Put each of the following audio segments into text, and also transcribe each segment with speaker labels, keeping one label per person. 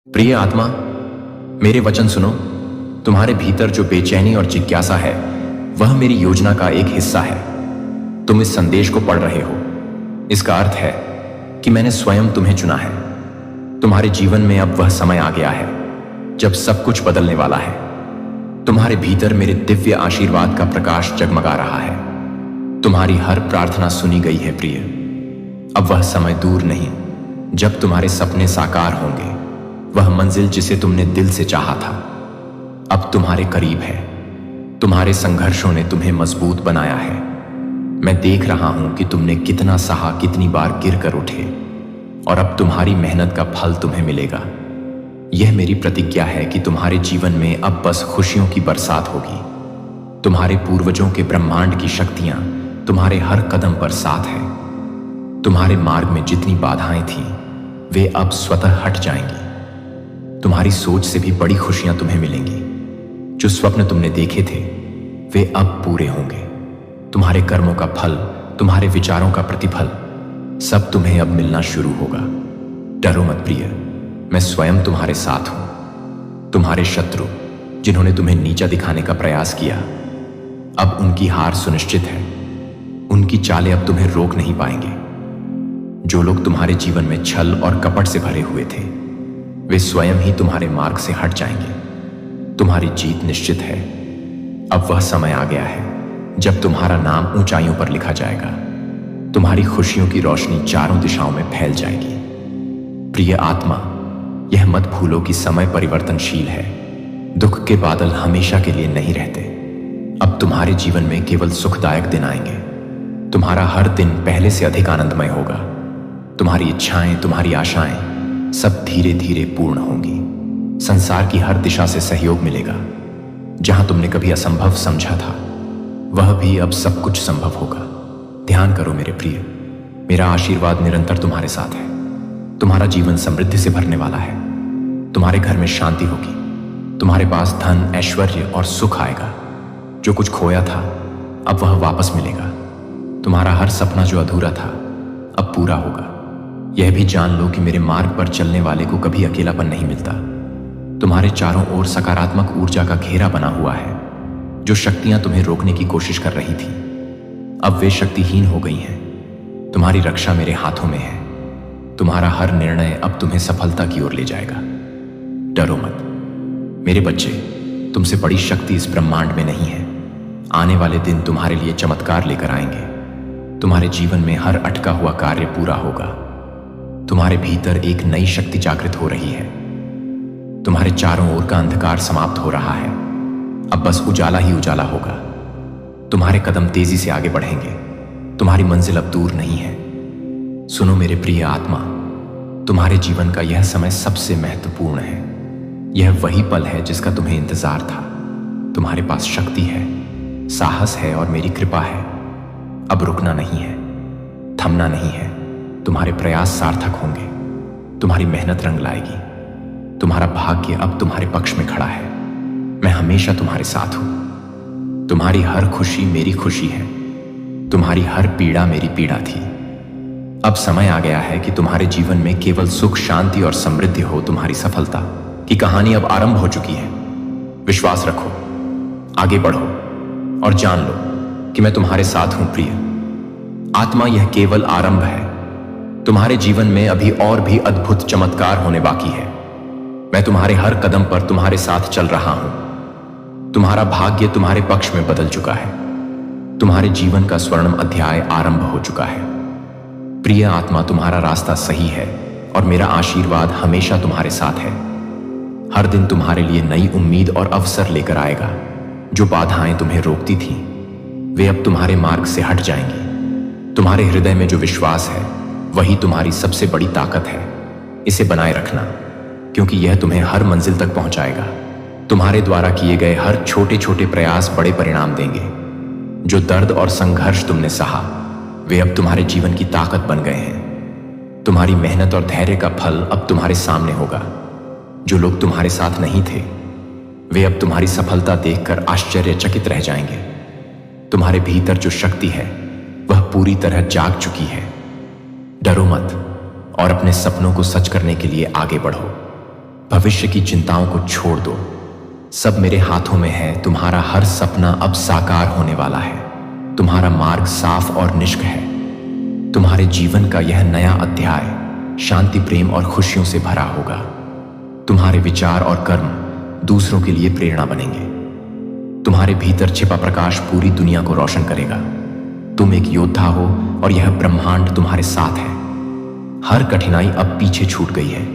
Speaker 1: प्रिय आत्मा, मेरे वचन सुनो। तुम्हारे भीतर जो बेचैनी और जिज्ञासा है वह मेरी योजना का एक हिस्सा है। तुम इस संदेश को पढ़ रहे हो, इसका अर्थ है कि मैंने स्वयं तुम्हें चुना है। तुम्हारे जीवन में अब वह समय आ गया है जब सब कुछ बदलने वाला है। तुम्हारे भीतर मेरे दिव्य आशीर्वाद का प्रकाश जगमगा रहा है। तुम्हारी हर प्रार्थना सुनी गई है प्रिय। अब वह समय दूर नहीं जब तुम्हारे सपने साकार होंगे। वह मंजिल जिसे तुमने दिल से चाहा था अब तुम्हारे करीब है। तुम्हारे संघर्षों ने तुम्हें मजबूत बनाया है। मैं देख रहा हूं कि तुमने कितना सहा, कितनी बार गिर कर उठे, और अब तुम्हारी मेहनत का फल तुम्हें मिलेगा। यह मेरी प्रतिज्ञा है कि तुम्हारे जीवन में अब बस खुशियों की बरसात होगी। तुम्हारे पूर्वजों के ब्रह्मांड की शक्तियां तुम्हारे हर कदम पर साथ है। तुम्हारे मार्ग में जितनी बाधाएं थीं वे अब स्वतः हट जाएंगी। तुम्हारी सोच से भी बड़ी खुशियां तुम्हें मिलेंगी। जो स्वप्न तुमने देखे थे वे अब पूरे होंगे। तुम्हारे कर्मों का फल, तुम्हारे विचारों का प्रतिफल, सब तुम्हें अब मिलना शुरू होगा। डरो मत प्रिय, मैं स्वयं तुम्हारे साथ हूं। तुम्हारे शत्रु जिन्होंने तुम्हें नीचा दिखाने का प्रयास किया, अब उनकी हार सुनिश्चित है। उनकी चालें अब तुम्हें रोक नहीं पाएंगे। जो लोग तुम्हारे जीवन में छल और कपट से भरे हुए थे वे स्वयं ही तुम्हारे मार्ग से हट जाएंगे। तुम्हारी जीत निश्चित है। अब वह समय आ गया है जब तुम्हारा नाम ऊंचाइयों पर लिखा जाएगा। तुम्हारी खुशियों की रोशनी चारों दिशाओं में फैल जाएगी। प्रिय आत्मा, यह मत भूलो कि समय परिवर्तनशील है। दुख के बादल हमेशा के लिए नहीं रहते। अब तुम्हारे जीवन में केवल सुखदायक दिन आएंगे। तुम्हारा हर दिन पहले से अधिक आनंदमय होगा। तुम्हारी इच्छाएं, तुम्हारी आशाएं सब धीरे धीरे पूर्ण होंगी। संसार की हर दिशा से सहयोग मिलेगा। जहां तुमने कभी असंभव समझा था वह भी अब सब कुछ संभव होगा। ध्यान करो मेरे प्रिय, मेरा आशीर्वाद निरंतर तुम्हारे साथ है। तुम्हारा जीवन समृद्धि से भरने वाला है। तुम्हारे घर में शांति होगी। तुम्हारे पास धन, ऐश्वर्य और सुख आएगा। जो कुछ खोया था अब वह वापस मिलेगा। तुम्हारा हर सपना जो अधूरा था अब पूरा होगा। यह भी जान लो कि मेरे मार्ग पर चलने वाले को कभी अकेलापन नहीं मिलता। तुम्हारे चारों ओर सकारात्मक ऊर्जा का घेरा बना हुआ है। जो शक्तियां तुम्हें रोकने की कोशिश कर रही थी अब वे शक्तिहीन हो गई हैं। तुम्हारी रक्षा मेरे हाथों में है। तुम्हारा हर निर्णय अब तुम्हें सफलता की ओर ले जाएगा। डरो मत मेरे बच्चे, तुमसे बड़ी शक्ति इस ब्रह्मांड में नहीं है। आने वाले दिन तुम्हारे लिए चमत्कार लेकर आएंगे। तुम्हारे जीवन में हर अटका हुआ कार्य पूरा होगा। तुम्हारे भीतर एक नई शक्ति जागृत हो रही है। तुम्हारे चारों ओर का अंधकार समाप्त हो रहा है। अब बस उजाला ही उजाला होगा। तुम्हारे कदम तेजी से आगे बढ़ेंगे। तुम्हारी मंजिल अब दूर नहीं है। सुनो मेरे प्रिय आत्मा, तुम्हारे जीवन का यह समय सबसे महत्वपूर्ण है। यह वही पल है जिसका तुम्हें इंतजार था। तुम्हारे पास शक्ति है, साहस है और मेरी कृपा है। अब रुकना नहीं है, थमना नहीं है। तुम्हारे प्रयास सार्थक होंगे। तुम्हारी मेहनत रंग लाएगी। तुम्हारा भाग्य अब तुम्हारे पक्ष में खड़ा है। मैं हमेशा तुम्हारे साथ हूं। तुम्हारी हर खुशी मेरी खुशी है। तुम्हारी हर पीड़ा मेरी पीड़ा थी। अब समय आ गया है कि तुम्हारे जीवन में केवल सुख, शांति और समृद्धि हो। तुम्हारी सफलता की कहानी अब आरंभ हो चुकी है। विश्वास रखो, आगे बढ़ो और जान लो कि मैं तुम्हारे साथ हूं प्रिय आत्मा। यह केवल आरंभ है। तुम्हारे जीवन में अभी और भी अद्भुत चमत्कार होने बाकी है। मैं तुम्हारे हर कदम पर तुम्हारे साथ चल रहा हूं। तुम्हारा भाग्य तुम्हारे पक्ष में बदल चुका है। तुम्हारे जीवन का स्वर्णिम अध्याय आरंभ हो चुका है। प्रिय आत्मा, तुम्हारा रास्ता सही है और मेरा आशीर्वाद हमेशा तुम्हारे साथ है। हर दिन तुम्हारे लिए नई उम्मीद और अवसर लेकर आएगा। जो बाधाएं तुम्हें रोकती थीं वे अब तुम्हारे मार्ग से हट जाएंगी। तुम्हारे हृदय में जो विश्वास है वही तुम्हारी सबसे बड़ी ताकत है। इसे बनाए रखना, क्योंकि यह तुम्हें हर मंजिल तक पहुंचाएगा। तुम्हारे द्वारा किए गए हर छोटे छोटे प्रयास बड़े परिणाम देंगे। जो दर्द और संघर्ष तुमने सहा वे अब तुम्हारे जीवन की ताकत बन गए हैं। तुम्हारी मेहनत और धैर्य का फल अब तुम्हारे सामने होगा। जो लोग तुम्हारे साथ नहीं थे वे अब तुम्हारी सफलता देखकर आश्चर्यचकित रह जाएंगे। तुम्हारे भीतर जो शक्ति है वह पूरी तरह जाग चुकी है। डरो मत और अपने सपनों को सच करने के लिए आगे बढ़ो। भविष्य की चिंताओं को छोड़ दो। सब मेरे हाथों में है। तुम्हारा हर सपना अब साकार होने वाला है। तुम्हारा मार्ग साफ और निष्क है। तुम्हारे जीवन का यह नया अध्याय शांति, प्रेम और खुशियों से भरा होगा। तुम्हारे विचार और कर्म दूसरों के लिए प्रेरणा बनेंगे। तुम्हारे भीतर छिपा प्रकाश पूरी दुनिया को रोशन करेगा। तुम एक योद्धा हो और यह ब्रह्मांड तुम्हारे साथ है। हर कठिनाई अब पीछे छूट गई है।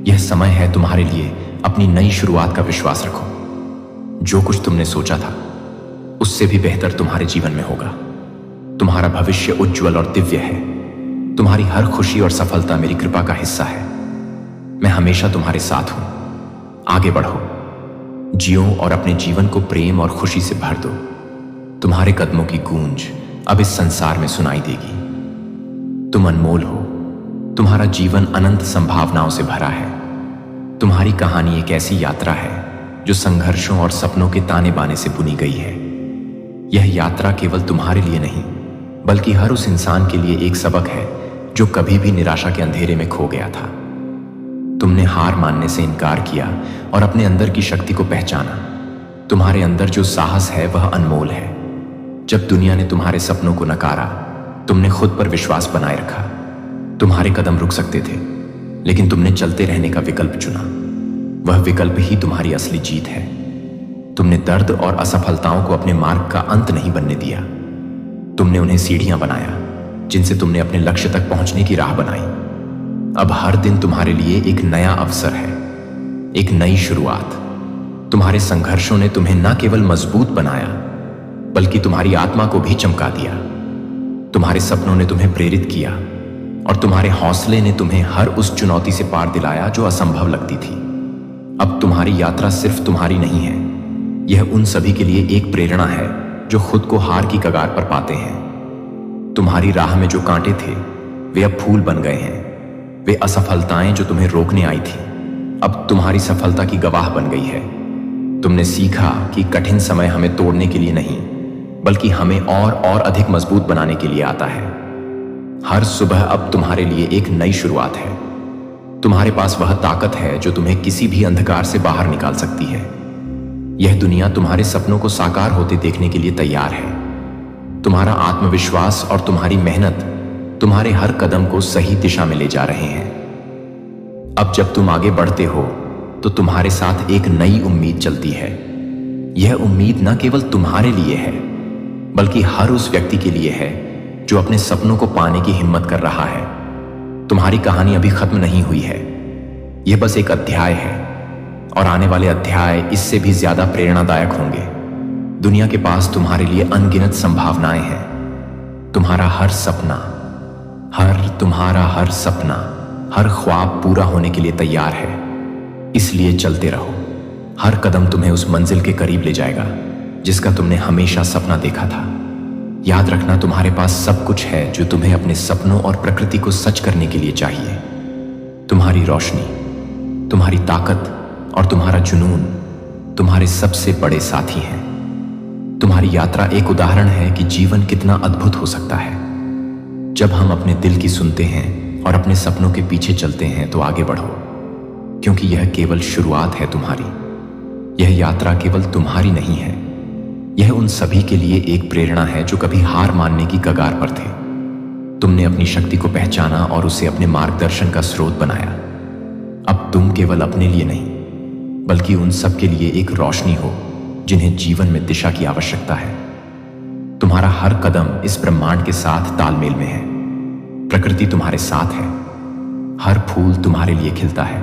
Speaker 1: यह समय है तुम्हारे लिए अपनी नई शुरुआत का विश्वास रखो। जो कुछ तुमने सोचा था उससे भी बेहतर तुम्हारे जीवन में होगा। तुम्हारा भविष्य उज्जवल और दिव्य है। तुम्हारी हर खुशी और सफलता मेरी कृपा का हिस्सा है। मैं हमेशा तुम्हारे साथ हूं। आगे बढ़ो, जियो और अपने जीवन को प्रेम और खुशी से भर दो। तुम्हारे कदमों की गूंज अब इस संसार में सुनाई देगी। तुम अनमोल हो। तुम्हारा जीवन अनंत संभावनाओं से भरा है। तुम्हारी कहानी एक ऐसी यात्रा है जो संघर्षों और सपनों के ताने बाने से बुनी गई है। यह यात्रा केवल तुम्हारे लिए नहीं बल्कि हर उस इंसान के लिए एक सबक है जो कभी भी निराशा के अंधेरे में खो गया था। तुमने हार मानने से इनकार किया और अपने अंदर की शक्ति को पहचाना। तुम्हारे अंदर जो साहस है वह अनमोल है। जब दुनिया ने तुम्हारे सपनों को नकारा, तुमने खुद पर विश्वास बनाए रखा। तुम्हारे कदम रुक सकते थे, लेकिन तुमने चलते रहने का विकल्प चुना। वह विकल्प ही तुम्हारी असली जीत है। तुमने दर्द और असफलताओं को अपने मार्ग का अंत नहीं बनने दिया। तुमने उन्हें सीढ़ियां बनाया जिनसे तुमने अपने लक्ष्य तक पहुंचने की राह बनाई। अब हर दिन तुम्हारे लिए एक नया अवसर है, एक नई शुरुआत। तुम्हारे संघर्षों ने तुम्हें न केवल मजबूत बनाया बल्कि तुम्हारी आत्मा को भी चमका दिया। तुम्हारे सपनों ने तुम्हें प्रेरित किया और तुम्हारे हौसले ने तुम्हें हर उस चुनौती से पार दिलाया जो असंभव लगती थी। अब तुम्हारी यात्रा सिर्फ तुम्हारी नहीं है, यह उन सभी के लिए एक प्रेरणा है जो खुद को हार की कगार पर पाते हैं। तुम्हारी राह में जो कांटे थे वे अब फूल बन गए हैं। वे असफलताएं जो तुम्हें रोकने आई थी अब तुम्हारी सफलता की गवाह बन गई है। तुमने सीखा कि कठिन समय हमें तोड़ने के लिए नहीं बल्कि हमें और अधिक मजबूत बनाने के लिए आता है। हर सुबह अब तुम्हारे लिए एक नई शुरुआत है। तुम्हारे पास वह ताकत है जो तुम्हें किसी भी अंधकार से बाहर निकाल सकती है। यह दुनिया तुम्हारे सपनों को साकार होते देखने के लिए तैयार है। तुम्हारा आत्मविश्वास और तुम्हारी मेहनत तुम्हारे हर कदम को सही दिशा में ले जा रहे हैं। अब जब तुम आगे बढ़ते हो तो तुम्हारे साथ एक नई उम्मीद चलती है। यह उम्मीद न केवल तुम्हारे लिए है बल्कि हर उस व्यक्ति के लिए है जो अपने सपनों को पाने की हिम्मत कर रहा है। तुम्हारी कहानी अभी खत्म नहीं हुई है, यह बस एक अध्याय है और आने वाले अध्याय इससे भी ज्यादा प्रेरणादायक होंगे। दुनिया के पास तुम्हारे लिए अनगिनत संभावनाएं हैं। तुम्हारा हर सपना, हर ख्वाब पूरा होने के लिए तैयार है। इसलिए चलते रहो। हर कदम तुम्हें उस मंजिल के करीब ले जाएगा जिसका तुमने हमेशा सपना देखा था। याद रखना, तुम्हारे पास सब कुछ है जो तुम्हें अपने सपनों और प्रकृति को सच करने के लिए चाहिए। तुम्हारी रोशनी, तुम्हारी ताकत और तुम्हारा जुनून तुम्हारे सबसे बड़े साथी हैं। तुम्हारी यात्रा एक उदाहरण है कि जीवन कितना अद्भुत हो सकता है। जब हम अपने दिल की सुनते हैं और अपने सपनों के पीछे चलते हैं तो आगे बढ़ो, क्योंकि यह केवल शुरुआत है तुम्हारी। यह यात्रा केवल तुम्हारी नहीं है, यह उन सभी के लिए एक प्रेरणा है जो कभी हार मानने की कगार पर थे। तुमने अपनी शक्ति को पहचाना और उसे अपने मार्गदर्शन का स्रोत बनाया। अब तुम केवल अपने लिए नहीं बल्कि उन सब के लिए एक रोशनी हो जिन्हें जीवन में दिशा की आवश्यकता है। तुम्हारा हर कदम इस ब्रह्मांड के साथ तालमेल में है। प्रकृति तुम्हारे साथ है। हर फूल तुम्हारे लिए खिलता है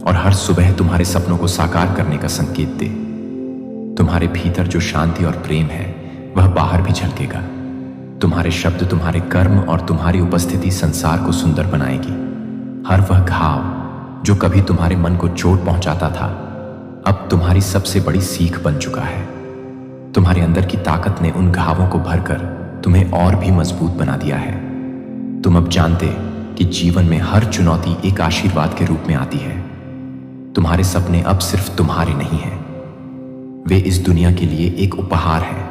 Speaker 1: और हर सुबह तुम्हारे सपनों को साकार करने का संकेत दे। तुम्हारे भीतर जो शांति और प्रेम है वह बाहर भी झलकेगा। तुम्हारे शब्द, तुम्हारे कर्म और तुम्हारी उपस्थिति संसार को सुंदर बनाएगी। हर वह घाव जो कभी तुम्हारे मन को चोट पहुंचाता था अब तुम्हारी सबसे बड़ी सीख बन चुका है। तुम्हारे अंदर की ताकत ने उन घावों को भरकर तुम्हें और भी मजबूत बना दिया है। तुम अब जानते कि जीवन में हर चुनौती एक आशीर्वाद के रूप में आती है। तुम्हारे सपने अब सिर्फ तुम्हारे नहीं हैं, वे इस दुनिया के लिए एक उपहार है।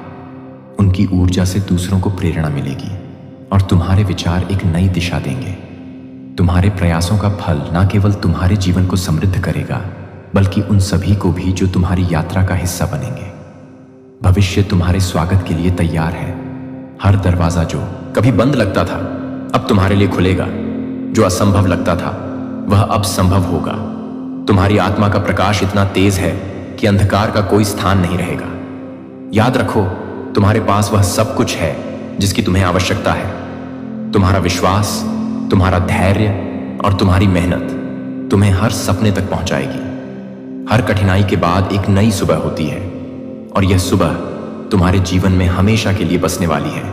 Speaker 1: उनकी ऊर्जा से दूसरों को प्रेरणा मिलेगी और तुम्हारे विचार एक नई दिशा देंगे। तुम्हारे प्रयासों का फल न केवल तुम्हारे जीवन को समृद्ध करेगा, बल्कि उन सभी को भी जो तुम्हारी यात्रा का हिस्सा बनेंगे। भविष्य तुम्हारे स्वागत के लिए तैयार है। हर दरवाजा जो कभी बंद लगता था अब तुम्हारे लिए खुलेगा। जो असंभव लगता था वह अब संभव होगा। तुम्हारी आत्मा का प्रकाश इतना तेज है कि अंधकार का कोई स्थान नहीं रहेगा। याद रखो, तुम्हारे पास वह सब कुछ है जिसकी तुम्हें आवश्यकता है। तुम्हारा विश्वास, तुम्हारा धैर्य और तुम्हारी मेहनत तुम्हें हर सपने तक पहुंचाएगी। हर कठिनाई के बाद एक नई सुबह होती है और यह सुबह तुम्हारे जीवन में हमेशा के लिए बसने वाली है।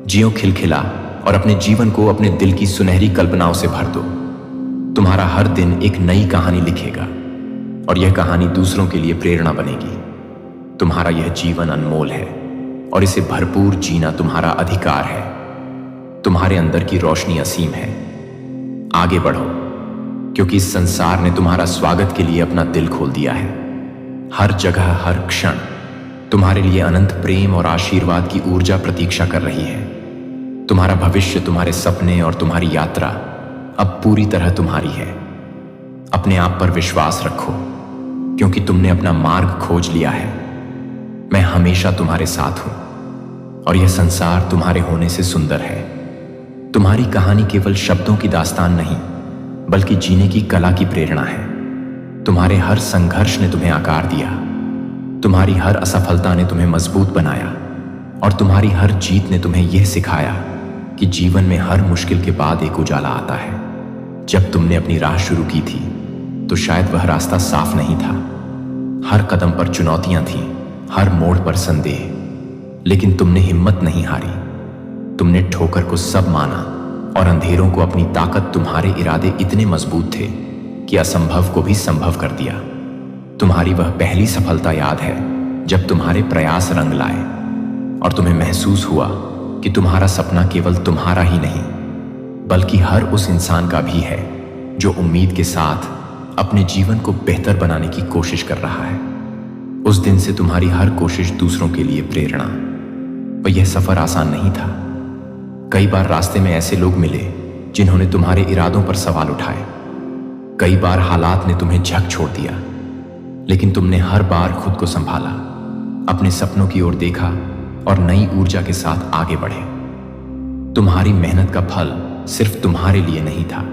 Speaker 1: जियो खिलखिला और अपने जीवन को अपने दिल की सुनहरी कल्पनाओं से भर दो। तुम्हारा हर दिन एक नई कहानी लिखेगा और यह कहानी दूसरों के लिए प्रेरणा बनेगी। तुम्हारा यह जीवन अनमोल है और इसे भरपूर जीना तुम्हारा अधिकार है। तुम्हारे अंदर की रोशनी असीम है। आगे बढ़ो, क्योंकि इस संसार ने तुम्हारा स्वागत के लिए अपना दिल खोल दिया है। हर जगह, हर क्षण तुम्हारे लिए अनंत प्रेम और आशीर्वाद की ऊर्जा प्रतीक्षा कर रही है। तुम्हारा भविष्य, तुम्हारे सपने और तुम्हारी यात्रा अब पूरी तरह तुम्हारी है। अपने आप पर विश्वास रखो, क्योंकि तुमने अपना मार्ग खोज लिया है। मैं हमेशा तुम्हारे साथ हूं और यह संसार तुम्हारे होने से सुंदर है। तुम्हारी कहानी केवल शब्दों की दास्तान नहीं, बल्कि जीने की कला की प्रेरणा है। तुम्हारे हर संघर्ष ने तुम्हें आकार दिया। तुम्हारी हर असफलता ने तुम्हें मजबूत बनाया और तुम्हारी हर जीत ने तुम्हें यह सिखाया कि जीवन में हर मुश्किल के बाद एक उजाला आता है। जब तुमने अपनी राह शुरू की थी तो शायद वह रास्ता साफ नहीं था। हर कदम पर चुनौतियां थीं, हर मोड़ पर संदेह, लेकिन तुमने हिम्मत नहीं हारी। तुमने ठोकर को सब माना और अंधेरों को अपनी ताकत। तुम्हारे इरादे इतने मजबूत थे कि असंभव को भी संभव कर दिया। तुम्हारी वह पहली सफलता याद है जब तुम्हारे प्रयास रंग लाए और तुम्हें महसूस हुआ कि तुम्हारा सपना केवल तुम्हारा ही नहीं, बल्कि हर उस इंसान का भी है जो उम्मीद के साथ अपने जीवन को बेहतर बनाने की कोशिश कर रहा है। उस दिन से तुम्हारी हर कोशिश दूसरों के लिए प्रेरणा। पर यह सफर आसान नहीं था। कई बार रास्ते में ऐसे लोग मिले जिन्होंने तुम्हारे इरादों पर सवाल उठाए। कई बार हालात ने तुम्हें झक छोड़ दिया, लेकिन तुमने हर बार खुद को संभाला, अपने सपनों की ओर देखा और नई ऊर्जा के साथ आगे बढ़े। तुम्हारी मेहनत का फल सिर्फ तुम्हारे लिए नहीं था,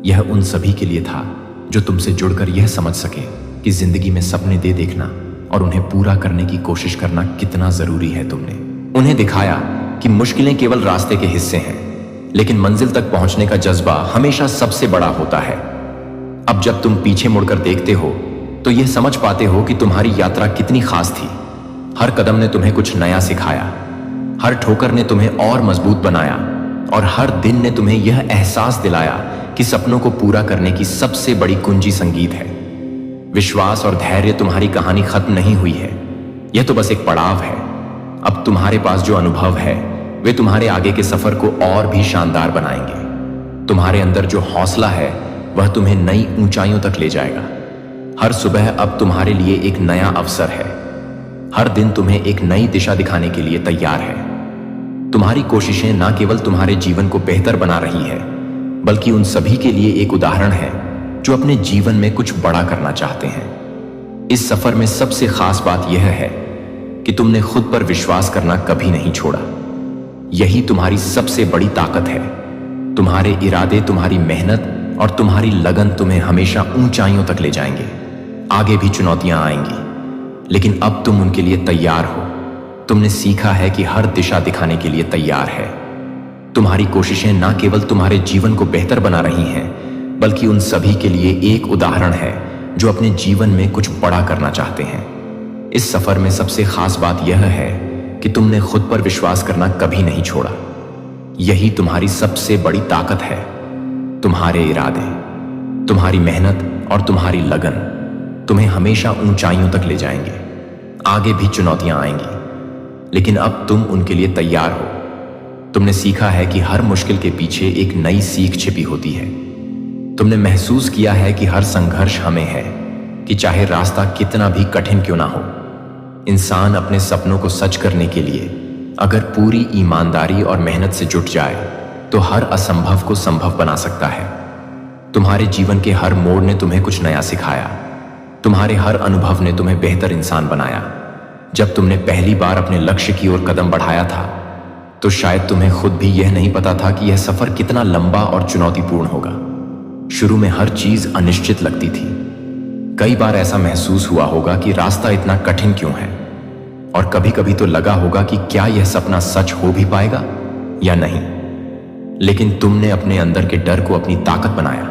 Speaker 1: यह उन सभी के लिए था जो तुमसे जुड़कर यह समझ सके कि जिंदगी में सपने दे देखना और उन्हें पूरा करने की कोशिश करना कितना जरूरी है। तुमने उन्हें दिखाया कि मुश्किलें केवल रास्ते के हिस्से हैं, लेकिन मंजिल तक पहुंचने का जज्बा हमेशा सबसे बड़ा होता है। अब जब तुम पीछे मुड़कर देखते हो तो यह समझ पाते हो कि तुम्हारी यात्रा कितनी खास थी। हर कदम ने तुम्हें कुछ नया सिखाया, हर ठोकर ने तुम्हें और मजबूत बनाया और हर दिन ने तुम्हें यह एहसास दिलाया कि सपनों को पूरा करने की सबसे बड़ी कुंजी संगीत है। विश्वास और धैर्य। तुम्हारी कहानी खत्म नहीं हुई है, यह तो बस एक पड़ाव है। अब तुम्हारे पास जो अनुभव है वे तुम्हारे आगे के सफर को और भी शानदार बनाएंगे। तुम्हारे अंदर जो हौसला है वह तुम्हें नई ऊंचाइयों तक ले जाएगा। हर सुबह अब तुम्हारे लिए एक नया अवसर है। हर दिन तुम्हें एक नई दिशा दिखाने के लिए तैयार है। तुम्हारी कोशिशें न केवल तुम्हारे जीवन को बेहतर बना रही है, बल्कि उन सभी के लिए एक उदाहरण है जो अपने जीवन में कुछ बड़ा करना चाहते हैं। इस सफर में सबसे खास बात यह है कि तुमने खुद पर विश्वास करना कभी नहीं छोड़ा। यही तुम्हारी सबसे बड़ी ताकत है। तुम्हारे इरादे, तुम्हारी मेहनत और तुम्हारी लगन तुम्हें हमेशा ऊंचाइयों तक ले जाएंगे। आगे भी चुनौतियां आएंगी, लेकिन अब तुम उनके लिए तैयार हो। तुमने सीखा है कि हर दिशा दिखाने के लिए तैयार है। तुम्हारी कोशिशें न केवल तुम्हारे जीवन को बेहतर बना रही हैं, बल्कि उन सभी के लिए एक उदाहरण है जो अपने जीवन में कुछ बड़ा करना चाहते हैं। इस सफर में सबसे खास बात यह है कि तुमने खुद पर विश्वास करना कभी नहीं छोड़ा। यही तुम्हारी सबसे बड़ी ताकत है। तुम्हारे इरादे, तुम्हारी मेहनत और तुम्हारी लगन तुम्हें हमेशा ऊंचाइयों तक ले जाएंगे। आगे भी चुनौतियां आएंगी, लेकिन अब तुम उनके लिए तैयार हो। तुमने सीखा है कि हर मुश्किल के पीछे एक नई सीख छिपी होती है। तुमने महसूस किया है कि हर संघर्ष हमें है, कि चाहे रास्ता कितना भी कठिन क्यों ना हो। इंसान अपने सपनों को सच करने के लिए अगर पूरी ईमानदारी और मेहनत से जुट जाए तो हर असंभव को संभव बना सकता है। तुम्हारे जीवन के हर मोड़ ने तुम्हें कुछ नया सिखाया। तुम्हारे हर अनुभव ने तुम्हें बेहतर इंसान बनाया। जब तुमने पहली बार अपने लक्ष्य की ओर कदम बढ़ाया था तो शायद तुम्हें खुद भी यह नहीं पता था कि यह सफर कितना लंबा और चुनौतीपूर्ण होगा। शुरू में हर चीज अनिश्चित लगती थी। कई बार ऐसा महसूस हुआ होगा कि रास्ता इतना कठिन क्यों है, और कभी कभी तो लगा होगा कि क्या यह सपना सच हो भी पाएगा या नहीं। लेकिन तुमने अपने अंदर के डर को अपनी ताकत बनाया।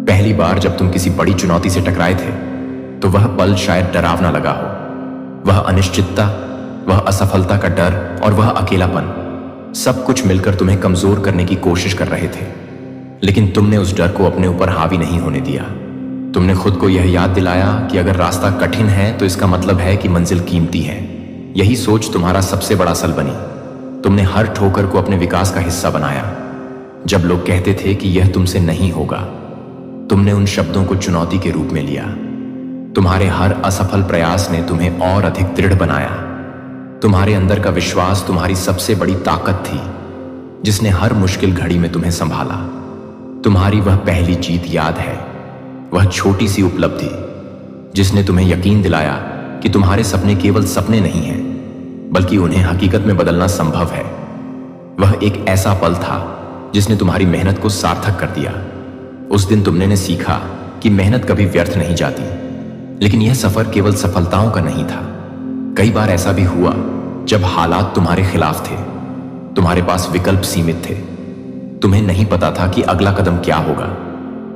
Speaker 1: पहली बार जब तुम किसी बड़ी चुनौती से टकराए थे तो वह पल शायद डरावना लगा हो। वह अनिश्चितता, वह असफलता का डर और वह अकेलापन, सब कुछ मिलकर तुम्हें कमजोर करने की कोशिश कर रहे थे। लेकिन तुमने उस डर को अपने ऊपर हावी नहीं होने दिया। तुमने खुद को यह याद दिलाया कि अगर रास्ता कठिन है तो इसका मतलब है कि मंजिल कीमती है। यही सोच तुम्हारा सबसे बड़ा सल बनी। तुमने हर ठोकर को अपने विकास का हिस्सा बनाया। जब लोग कहते थे कि यह तुमसे नहीं होगा, तुमने उन शब्दों को चुनौती के रूप में लिया। तुम्हारे हर असफल प्रयास ने तुम्हें और अधिक दृढ़ बनाया। तुम्हारे अंदर का विश्वास तुम्हारी सबसे बड़ी ताकत थी, जिसने हर मुश्किल घड़ी में तुम्हें संभाला। तुम्हारी वह पहली जीत याद है, वह छोटी सी उपलब्धि जिसने तुम्हें यकीन दिलाया कि तुम्हारे सपने केवल सपने नहीं हैं, बल्कि उन्हें हकीकत में बदलना संभव है। वह एक ऐसा पल था जिसने तुम्हारी मेहनत को सार्थक कर दिया। उस दिन तुमने सीखा कि मेहनत कभी व्यर्थ नहीं जाती। लेकिन यह सफर केवल सफलताओं का नहीं था। कई बार ऐसा भी हुआ जब हालात तुम्हारे खिलाफ थे। तुम्हारे पास विकल्प सीमित थे। तुम्हें नहीं पता था कि अगला कदम क्या होगा,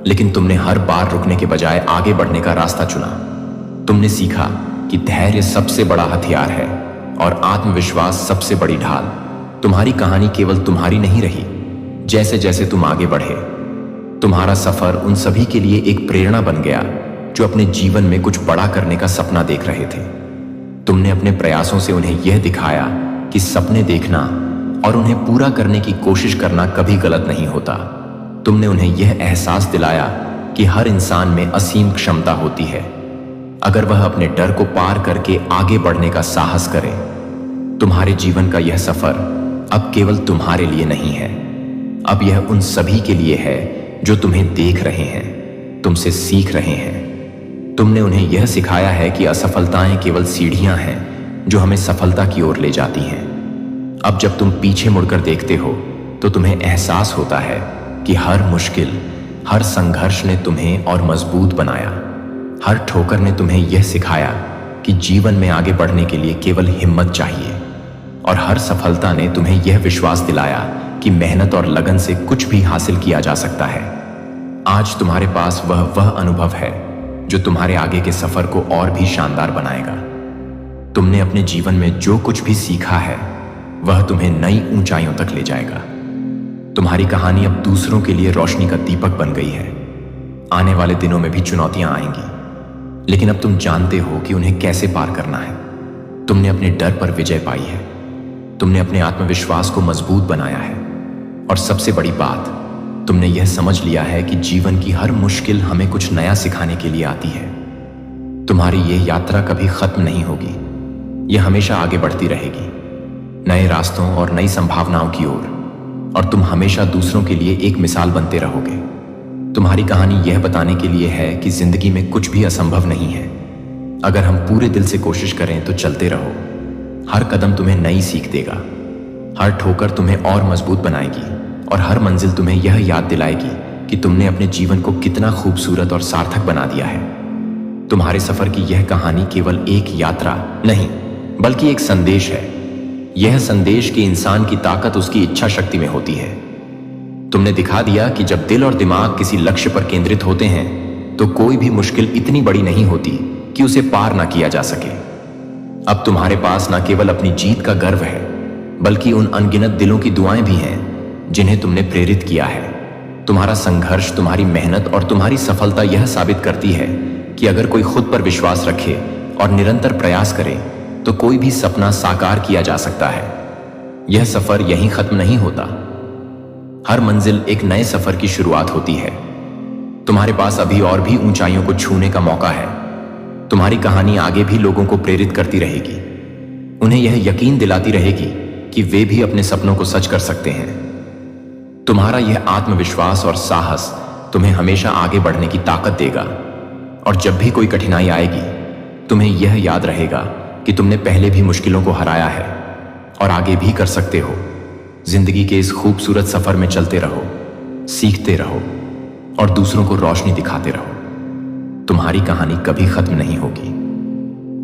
Speaker 1: लेकिन तुमने हर बार रुकने के बजाय आगे बढ़ने का रास्ता चुना। तुमने सीखा कि धैर्य सबसे बड़ा हथियार है और आत्मविश्वास सबसे बड़ी ढाल। तुम्हारी कहानी केवल तुम्हारी नहीं रही। जैसे जैसे तुम आगे बढ़े, तुम्हारा सफर उन सभी के लिए एक प्रेरणा बन गया जो अपने जीवन में कुछ बड़ा करने का सपना देख रहे थे। तुमने अपने प्रयासों से उन्हें यह दिखाया कि सपने देखना और उन्हें पूरा करने की कोशिश करना कभी गलत नहीं होता। तुमने उन्हें यह एहसास दिलाया कि हर इंसान में असीम क्षमता होती है, अगर वह अपने डर को पार करके आगे बढ़ने का साहस करे। तुम्हारे जीवन का यह सफर अब केवल तुम्हारे लिए नहीं है, अब यह उन सभी के लिए है जो तुम्हें देख रहे हैं, तुमसे सीख रहे हैं। तुमने उन्हें यह सिखाया है कि असफलताएं केवल सीढ़ियां हैं जो हमें सफलता की ओर ले जाती हैं। अब जब तुम पीछे मुड़कर देखते हो तो तुम्हें एहसास होता है कि हर मुश्किल, हर संघर्ष ने तुम्हें और मजबूत बनाया। हर ठोकर ने तुम्हें यह सिखाया कि जीवन में आगे बढ़ने के लिए केवल हिम्मत चाहिए, और हर सफलता ने तुम्हें यह विश्वास दिलाया कि मेहनत और लगन से कुछ भी हासिल किया जा सकता है। आज तुम्हारे पास वह अनुभव है जो तुम्हारे आगे के सफर को और भी शानदार बनाएगा। तुमने अपने जीवन में जो कुछ भी सीखा है वह तुम्हें नई ऊंचाइयों तक ले जाएगा। तुम्हारी कहानी अब दूसरों के लिए रोशनी का दीपक बन गई है। आने वाले दिनों में भी चुनौतियां आएंगी, लेकिन अब तुम जानते हो कि उन्हें कैसे पार करना है। तुमने अपने डर पर विजय पाई है, तुमने अपने आत्मविश्वास को मजबूत बनाया है, और सबसे बड़ी बात, तुमने यह समझ लिया है कि जीवन की हर मुश्किल हमें कुछ नया सिखाने के लिए आती है। तुम्हारी यह यात्रा कभी खत्म नहीं होगी, यह हमेशा आगे बढ़ती रहेगी, नए रास्तों और नई संभावनाओं की ओर, और तुम हमेशा दूसरों के लिए एक मिसाल बनते रहोगे। तुम्हारी कहानी यह बताने के लिए है कि जिंदगी में कुछ भी असंभव नहीं है। अगर हम पूरे दिल से कोशिश करें तो चलते रहो। हर कदम तुम्हें नई सीख देगा, हर ठोकर तुम्हें और मजबूत बनाएगी, और हर मंजिल तुम्हें यह याद दिलाएगी कि तुमने अपने जीवन को कितना खूबसूरत और सार्थक बना दिया है। तुम्हारे सफर की यह कहानी केवल एक यात्रा नहीं, बल्कि एक संदेश है। यह संदेश कि इंसान की ताकत उसकी इच्छा शक्ति में होती है। तुमने दिखा दिया कि जब दिल और दिमाग किसी लक्ष्य पर केंद्रित होते हैं तो कोई भी मुश्किल इतनी बड़ी नहीं होती कि उसे पार ना किया जा सके। अब तुम्हारे पास न केवल अपनी जीत का गर्व है, बल्कि उन अनगिनत दिलों की दुआएं भी हैं जिन्हें तुमने प्रेरित किया है। तुम्हारा संघर्ष, तुम्हारी मेहनत और तुम्हारी सफलता यह साबित करती है कि अगर कोई खुद पर विश्वास रखे और निरंतर प्रयास करे तो कोई भी सपना साकार किया जा सकता है। यह सफर यहीं खत्म नहीं होता। हर मंजिल एक नए सफर की शुरुआत होती है। तुम्हारे पास अभी और भी ऊंचाइयों को छूने का मौका है। तुम्हारी कहानी आगे भी लोगों को प्रेरित करती रहेगी, उन्हें यह यकीन दिलाती रहेगी कि वे भी अपने सपनों को सच कर सकते हैं। तुम्हारा यह आत्मविश्वास और साहस तुम्हें हमेशा आगे बढ़ने की ताकत देगा। और जब भी कोई कठिनाई आएगी, तुम्हें यह याद रहेगा कि तुमने पहले भी मुश्किलों को हराया है और आगे भी कर सकते हो। जिंदगी के इस खूबसूरत सफर में चलते रहो, सीखते रहो और दूसरों को रोशनी दिखाते रहो। तुम्हारी कहानी कभी खत्म नहीं होगी,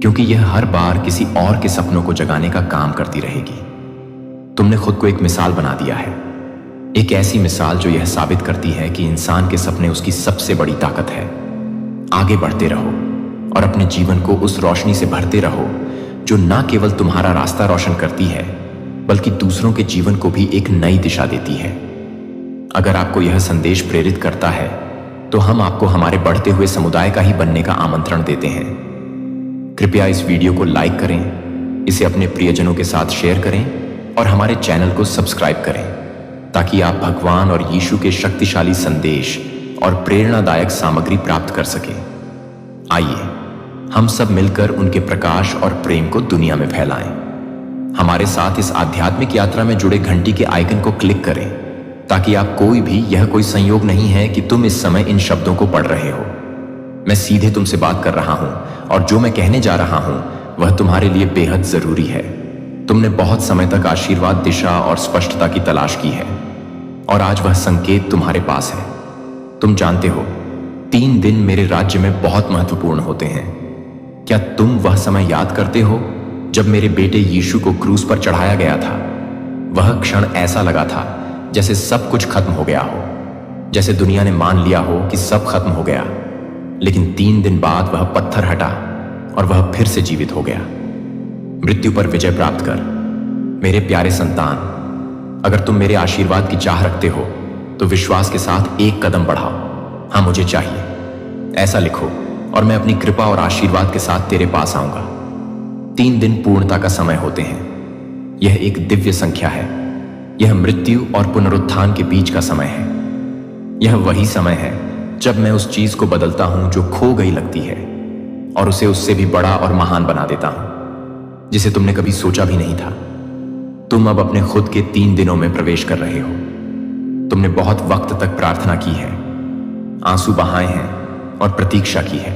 Speaker 1: क्योंकि यह हर बार किसी और के सपनों को जगाने का काम करती रहेगी। तुमने खुद को एक मिसाल बना दिया है, एक ऐसी मिसाल जो यह साबित करती है कि इंसान के सपने उसकी सबसे बड़ी ताकत है। आगे बढ़ते रहो और अपने जीवन को उस रोशनी से भरते रहो जो न केवल तुम्हारा रास्ता रोशन करती है, बल्कि दूसरों के जीवन को भी एक नई दिशा देती है। अगर आपको यह संदेश प्रेरित करता है, तो हम आपको हमारे बढ़ते हुए समुदाय का ही बनने का आमंत्रण देते हैं। कृपया इस वीडियो को लाइक करें, इसे अपने प्रियजनों के साथ शेयर करें और हमारे चैनल को सब्सक्राइब करें, ताकि आप भगवान और यीशु के शक्तिशाली संदेश और प्रेरणादायक सामग्री प्राप्त कर सकें। आइए हम सब मिलकर उनके प्रकाश और प्रेम को दुनिया में फैलाएं। हमारे साथ इस आध्यात्मिक यात्रा में जुड़े घंटी के आइकन को क्लिक करें, ताकि आप यह कोई संयोग नहीं है कि तुम इस समय इन शब्दों को पढ़ रहे हो। मैं सीधे तुमसे बात कर रहा हूं और जो मैं कहने जा रहा हूं वह तुम्हारे लिए बेहद जरूरी है। तुमने बहुत समय तक आशीर्वाद, दिशा और स्पष्टता की तलाश की है और आज वह संकेत तुम्हारे पास है। तुम जानते हो, 3 दिन मेरे राज्य में बहुत महत्वपूर्ण होते हैं। क्या तुम वह समय याद करते हो जब मेरे बेटे यीशु को क्रूस पर चढ़ाया गया था? वह क्षण ऐसा लगा था जैसे सब कुछ खत्म हो गया हो, जैसे दुनिया ने मान लिया हो कि सब खत्म हो गया। लेकिन 3 दिन बाद वह पत्थर हटा और वह फिर से जीवित हो गया। मृत्यु पर विजय प्राप्त कर। मेरे प्यारे संतान, अगर तुम मेरे आशीर्वाद की चाह रखते हो तो विश्वास के साथ एक कदम बढ़ाओ। हाँ, मुझे चाहिए, ऐसा लिखो और मैं अपनी कृपा और आशीर्वाद के साथ तेरे पास आऊंगा। 3 दिन पूर्णता का समय होते हैं। यह एक दिव्य संख्या है। यह मृत्यु और पुनरुत्थान के बीच का समय है। यह वही समय है जब मैं उस चीज को बदलता हूं जो खो गई लगती है और उसे उससे भी बड़ा और महान बना देता हूं, जिसे तुमने कभी सोचा भी नहीं था। तुम अब अपने खुद के 3 दिनों में प्रवेश कर रहे हो। तुमने बहुत वक्त तक प्रार्थना की है, आंसू बहाए हैं और प्रतीक्षा की है।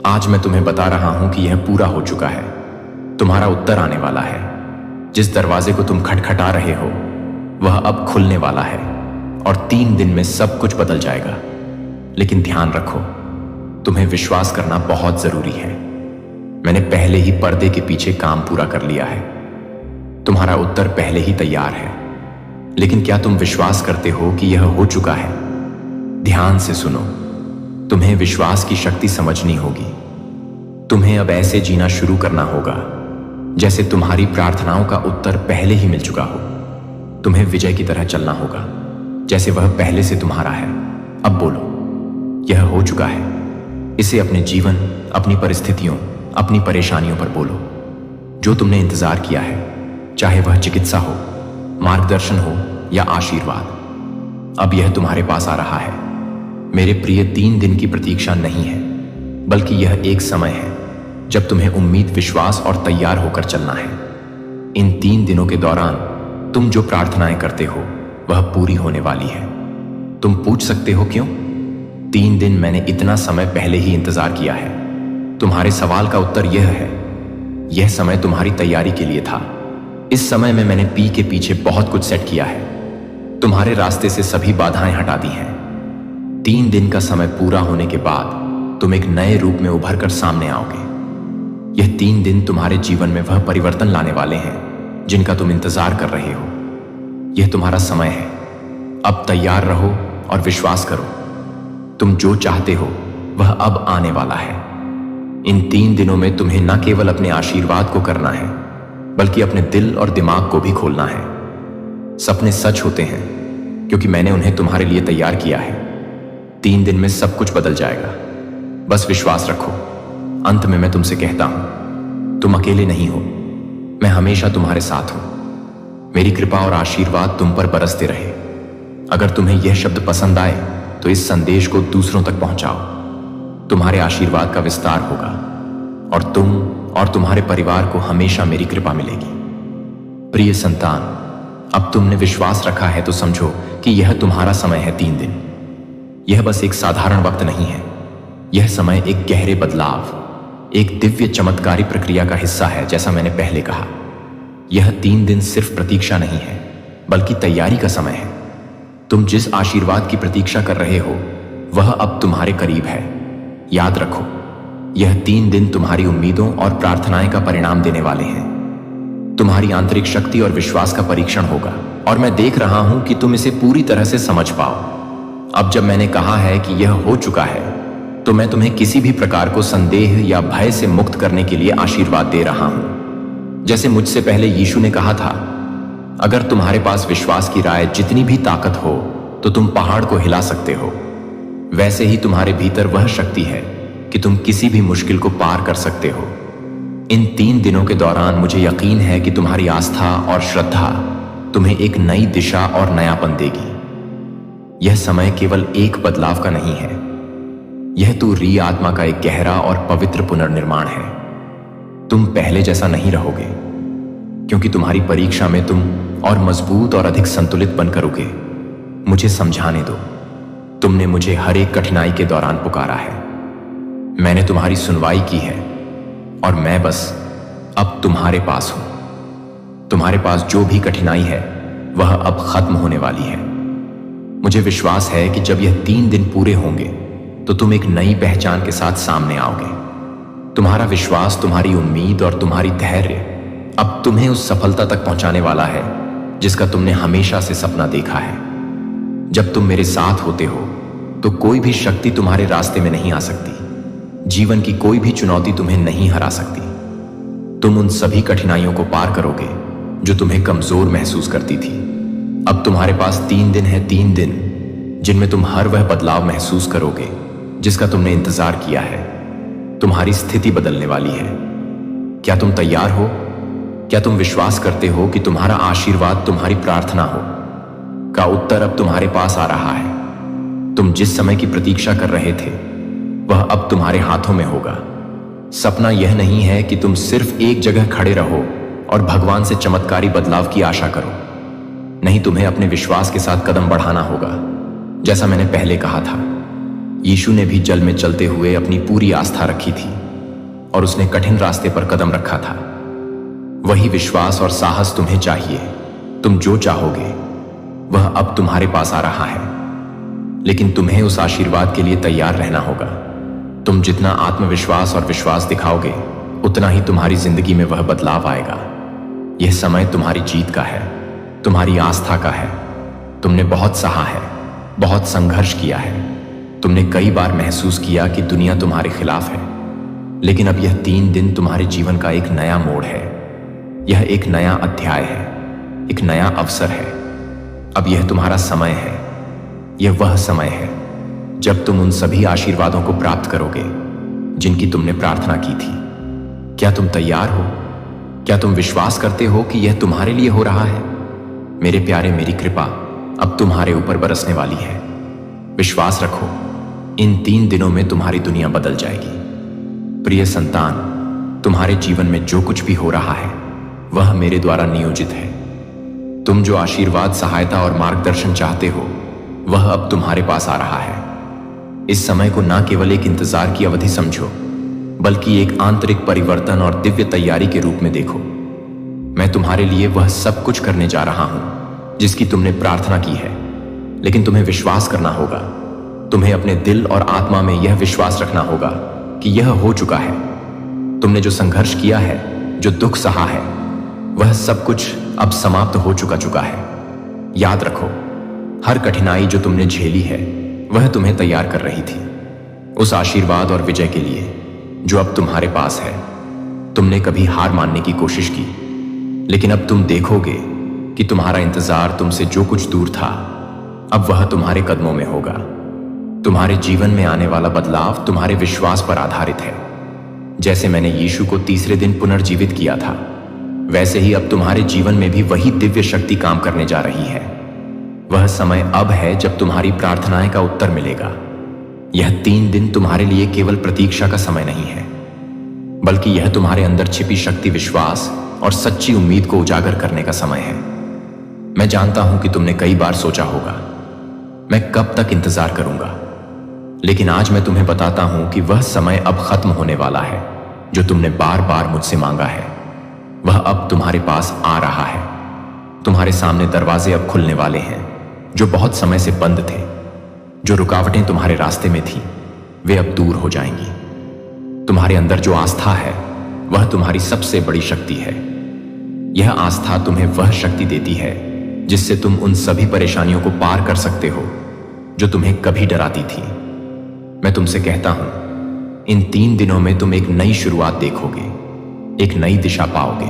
Speaker 1: आज मैं तुम्हें बता रहा हूं कि यह पूरा हो चुका है। तुम्हारा उत्तर आने वाला है। जिस दरवाजे को तुम खटखटा रहे हो वह अब खुलने वाला है और 3 दिन में सब कुछ बदल जाएगा। लेकिन ध्यान रखो, तुम्हें विश्वास करना बहुत जरूरी है। मैंने पहले ही पर्दे के पीछे काम पूरा कर लिया है। तुम्हारा उत्तर पहले ही तैयार है। लेकिन क्या तुम विश्वास करते हो कि यह हो चुका है? ध्यान से सुनो, तुम्हें विश्वास की शक्ति समझनी होगी। तुम्हें अब ऐसे जीना शुरू करना होगा जैसे तुम्हारी प्रार्थनाओं का उत्तर पहले ही मिल चुका हो। तुम्हें विजय की तरह चलना होगा, जैसे वह पहले से तुम्हारा है। अब बोलो, यह हो चुका है। इसे अपने जीवन, अपनी परिस्थितियों, अपनी परेशानियों पर बोलो। जो तुमने इंतजार किया है, चाहे वह चिकित्सा हो, मार्गदर्शन हो या आशीर्वाद, अब यह तुम्हारे पास आ रहा है। मेरे प्रिय, 3 दिन की प्रतीक्षा नहीं है, बल्कि यह एक समय है जब तुम्हें उम्मीद, विश्वास और तैयार होकर चलना है। इन 3 दिनों के दौरान तुम जो प्रार्थनाएं करते हो वह पूरी होने वाली है। तुम पूछ सकते हो क्यों? 3 दिन मैंने इतना समय पहले ही इंतजार किया है। तुम्हारे सवाल का उत्तर यह है, यह समय तुम्हारी तैयारी के लिए था। इस समय में मैंने पी के पीछे बहुत कुछ सेट किया है। तुम्हारे रास्ते से सभी बाधाएं हटा दी हैं। 3 दिन का समय पूरा होने के बाद तुम एक नए रूप में उभर कर सामने आओगे। यह 3 दिन तुम्हारे जीवन में वह परिवर्तन लाने वाले हैं जिनका तुम इंतजार कर रहे हो। यह तुम्हारा समय है। अब तैयार रहो और विश्वास करो। तुम जो चाहते हो वह अब आने वाला है। इन 3 दिनों में तुम्हें न केवल अपने आशीर्वाद को करना है, बल्कि अपने दिल और दिमाग को भी खोलना है। सपने सच होते हैं क्योंकि मैंने उन्हें तुम्हारे लिए तैयार किया है। 3 दिन में सब कुछ बदल जाएगा। बस विश्वास रखो। अंत में मैं तुमसे कहता हूं, तुम अकेले नहीं हो। मैं हमेशा तुम्हारे साथ हूं। मेरी कृपा और आशीर्वाद तुम पर बरसते रहे। अगर तुम्हें यह शब्द पसंद आए तो इस संदेश को दूसरों तक पहुंचाओ। तुम्हारे आशीर्वाद का विस्तार होगा और तुम और तुम्हारे परिवार को हमेशा मेरी कृपा मिलेगी। प्रिय संतान, अब तुमने विश्वास रखा है तो समझो कि यह तुम्हारा समय है 3 दिन। यह बस एक साधारण वक्त नहीं है, यह समय एक गहरे बदलाव, एक दिव्य चमत्कारी प्रक्रिया का हिस्सा है। जैसा मैंने पहले कहा, यह 3 दिन सिर्फ प्रतीक्षा नहीं है, बल्कि तैयारी का समय है। तुम जिस आशीर्वाद की प्रतीक्षा कर रहे हो वह अब तुम्हारे करीब है। याद रखो, यह 3 दिन तुम्हारी उम्मीदों और प्रार्थनाएं का परिणाम देने वाले हैं। तुम्हारी आंतरिक शक्ति और विश्वास का परीक्षण होगा, और मैं देख रहा हूं कि तुम इसे पूरी तरह से समझ पाओ। अब जब मैंने कहा है कि यह हो चुका है, तो मैं तुम्हें किसी भी प्रकार को संदेह या भय से मुक्त करने के लिए आशीर्वाद दे रहा हूं। जैसे मुझसे पहले यीशु ने कहा था, अगर तुम्हारे पास विश्वास की राय जितनी भी ताकत हो तो तुम पहाड़ को हिला सकते हो। वैसे ही तुम्हारे भीतर वह शक्ति है कि तुम किसी भी मुश्किल को पार कर सकते हो। इन 3 दिनों के दौरान मुझे यकीन है कि तुम्हारी आस्था और श्रद्धा तुम्हें एक नई दिशा और नयापन देगी। यह समय केवल एक बदलाव का नहीं है, यह तुर्य आत्मा का एक गहरा और पवित्र पुनर्निर्माण है। तुम पहले जैसा नहीं रहोगे, क्योंकि तुम्हारी परीक्षा में तुम और मजबूत और अधिक संतुलित बनकर उगे। मुझे समझाने दो, तुमने मुझे हर एक कठिनाई के दौरान पुकारा है, मैंने तुम्हारी सुनवाई की है, और मैं बस अब तुम्हारे पास हूं। तुम्हारे पास जो भी कठिनाई है वह अब खत्म होने वाली है। मुझे विश्वास है कि जब यह 3 दिन पूरे होंगे तो तुम एक नई पहचान के साथ सामने आओगे। तुम्हारा विश्वास, तुम्हारी उम्मीद और तुम्हारी धैर्य अब तुम्हें उस सफलता तक पहुंचाने वाला है जिसका तुमने हमेशा से सपना देखा है। जब तुम मेरे साथ होते हो तो कोई भी शक्ति तुम्हारे रास्ते में नहीं आ सकती, जीवन की कोई भी चुनौती तुम्हें नहीं हरा सकती। तुम उन सभी कठिनाइयों को पार करोगे जो तुम्हें कमजोर महसूस करती थी। अब तुम्हारे पास 3 दिन है, 3 दिन जिनमें तुम हर वह बदलाव महसूस करोगे जिसका तुमने इंतजार किया है। तुम्हारी स्थिति बदलने वाली है। क्या तुम तैयार हो? क्या तुम विश्वास करते हो कि तुम्हारा आशीर्वाद तुम्हारी प्रार्थना हो का उत्तर अब तुम्हारे पास आ रहा है? तुम जिस समय की प्रतीक्षा कर रहे थे वह अब तुम्हारे हाथों में होगा। सपना यह नहीं है कि तुम सिर्फ एक जगह खड़े रहो और भगवान से चमत्कारी बदलाव की आशा करो। नहीं, तुम्हें अपने विश्वास के साथ कदम बढ़ाना होगा। जैसा मैंने पहले कहा था, यीशु ने भी जल में चलते हुए अपनी पूरी आस्था रखी थी और उसने कठिन रास्ते पर कदम रखा था। वही विश्वास और साहस तुम्हें चाहिए। तुम जो चाहोगे वह अब तुम्हारे पास आ रहा है, लेकिन तुम्हें उस आशीर्वाद के लिए तैयार रहना होगा। तुम जितना आत्मविश्वास और विश्वास दिखाओगे उतना ही तुम्हारी जिंदगी में वह बदलाव आएगा। यह समय तुम्हारी जीत का है, तुम्हारी आस्था का है। तुमने बहुत सहा है, बहुत संघर्ष किया है। तुमने कई बार महसूस किया कि दुनिया तुम्हारे खिलाफ है, लेकिन अब यह 3 दिन तुम्हारे जीवन का एक नया मोड़ है। यह एक नया अध्याय है, एक नया अवसर है। अब यह तुम्हारा समय है। यह वह समय है जब तुम उन सभी आशीर्वादों को प्राप्त करोगे जिनकी तुमने प्रार्थना की थी। क्या तुम तैयार हो? क्या तुम विश्वास करते हो कि यह तुम्हारे लिए हो रहा है? मेरे प्यारे, मेरी कृपा अब तुम्हारे ऊपर बरसने वाली है। विश्वास रखो, इन 3 दिनों में तुम्हारी दुनिया बदल जाएगी। प्रिय संतान, तुम्हारे जीवन में जो कुछ भी हो रहा है वह मेरे द्वारा नियोजित है। तुम जो आशीर्वाद, सहायता और मार्गदर्शन चाहते हो वह अब तुम्हारे पास आ रहा है। इस समय को ना केवल एक इंतजार की अवधि समझो, बल्कि एक आंतरिक परिवर्तन और दिव्य तैयारी के रूप में देखो। मैं तुम्हारे लिए वह सब कुछ करने जा रहा हूं जिसकी तुमने प्रार्थना की है, लेकिन तुम्हें विश्वास करना होगा। तुम्हें अपने दिल और आत्मा में यह विश्वास रखना होगा कि यह हो चुका है। तुमने जो संघर्ष किया है, जो दुख सहा है, वह सब कुछ अब समाप्त हो चुका है। याद रखो, हर कठिनाई जो तुमने झेली है वह तुम्हें तैयार कर रही थी उस आशीर्वाद और विजय के लिए जो अब तुम्हारे पास है। तुमने कभी हार मानने की कोशिश की, लेकिन अब तुम देखोगे कि तुम्हारा इंतजार तुमसे जो कुछ दूर था अब वह तुम्हारे कदमों में होगा। तुम्हारे जीवन में आने वाला बदलाव तुम्हारे विश्वास पर आधारित है। जैसे मैंने यीशु को तीसरे दिन पुनर्जीवित किया था, वैसे ही अब तुम्हारे जीवन में भी वही दिव्य शक्ति काम करने जा रही है। वह समय अब है जब तुम्हारी प्रार्थनाएं का उत्तर मिलेगा। यह 3 दिन तुम्हारे लिए केवल प्रतीक्षा का समय नहीं है, बल्कि यह तुम्हारे अंदर छिपी शक्ति, विश्वास और सच्ची उम्मीद को उजागर करने का समय है। मैं जानता हूं कि तुमने कई बार सोचा होगा मैं कब तक इंतजार करूंगा? लेकिन आज मैं तुम्हें बताता हूं कि वह समय अब खत्म होने वाला है जो तुमने बार बार मुझसे मांगा है। वह अब तुम्हारे पास आ रहा है। तुम्हारे सामने दरवाजे अब खुलने वाले हैं जो बहुत समय से बंद थे। जो रुकावटें तुम्हारे रास्ते में थी वे अब दूर हो जाएंगी। तुम्हारे अंदर जो आस्था है वह तुम्हारी सबसे बड़ी शक्ति है। यह आस्था तुम्हें वह शक्ति देती है जिससे तुम उन सभी परेशानियों को पार कर सकते हो जो तुम्हें कभी डराती थी। मैं तुमसे कहता हूं, इन 3 दिनों में तुम एक नई शुरुआत देखोगे, एक नई दिशा पाओगे।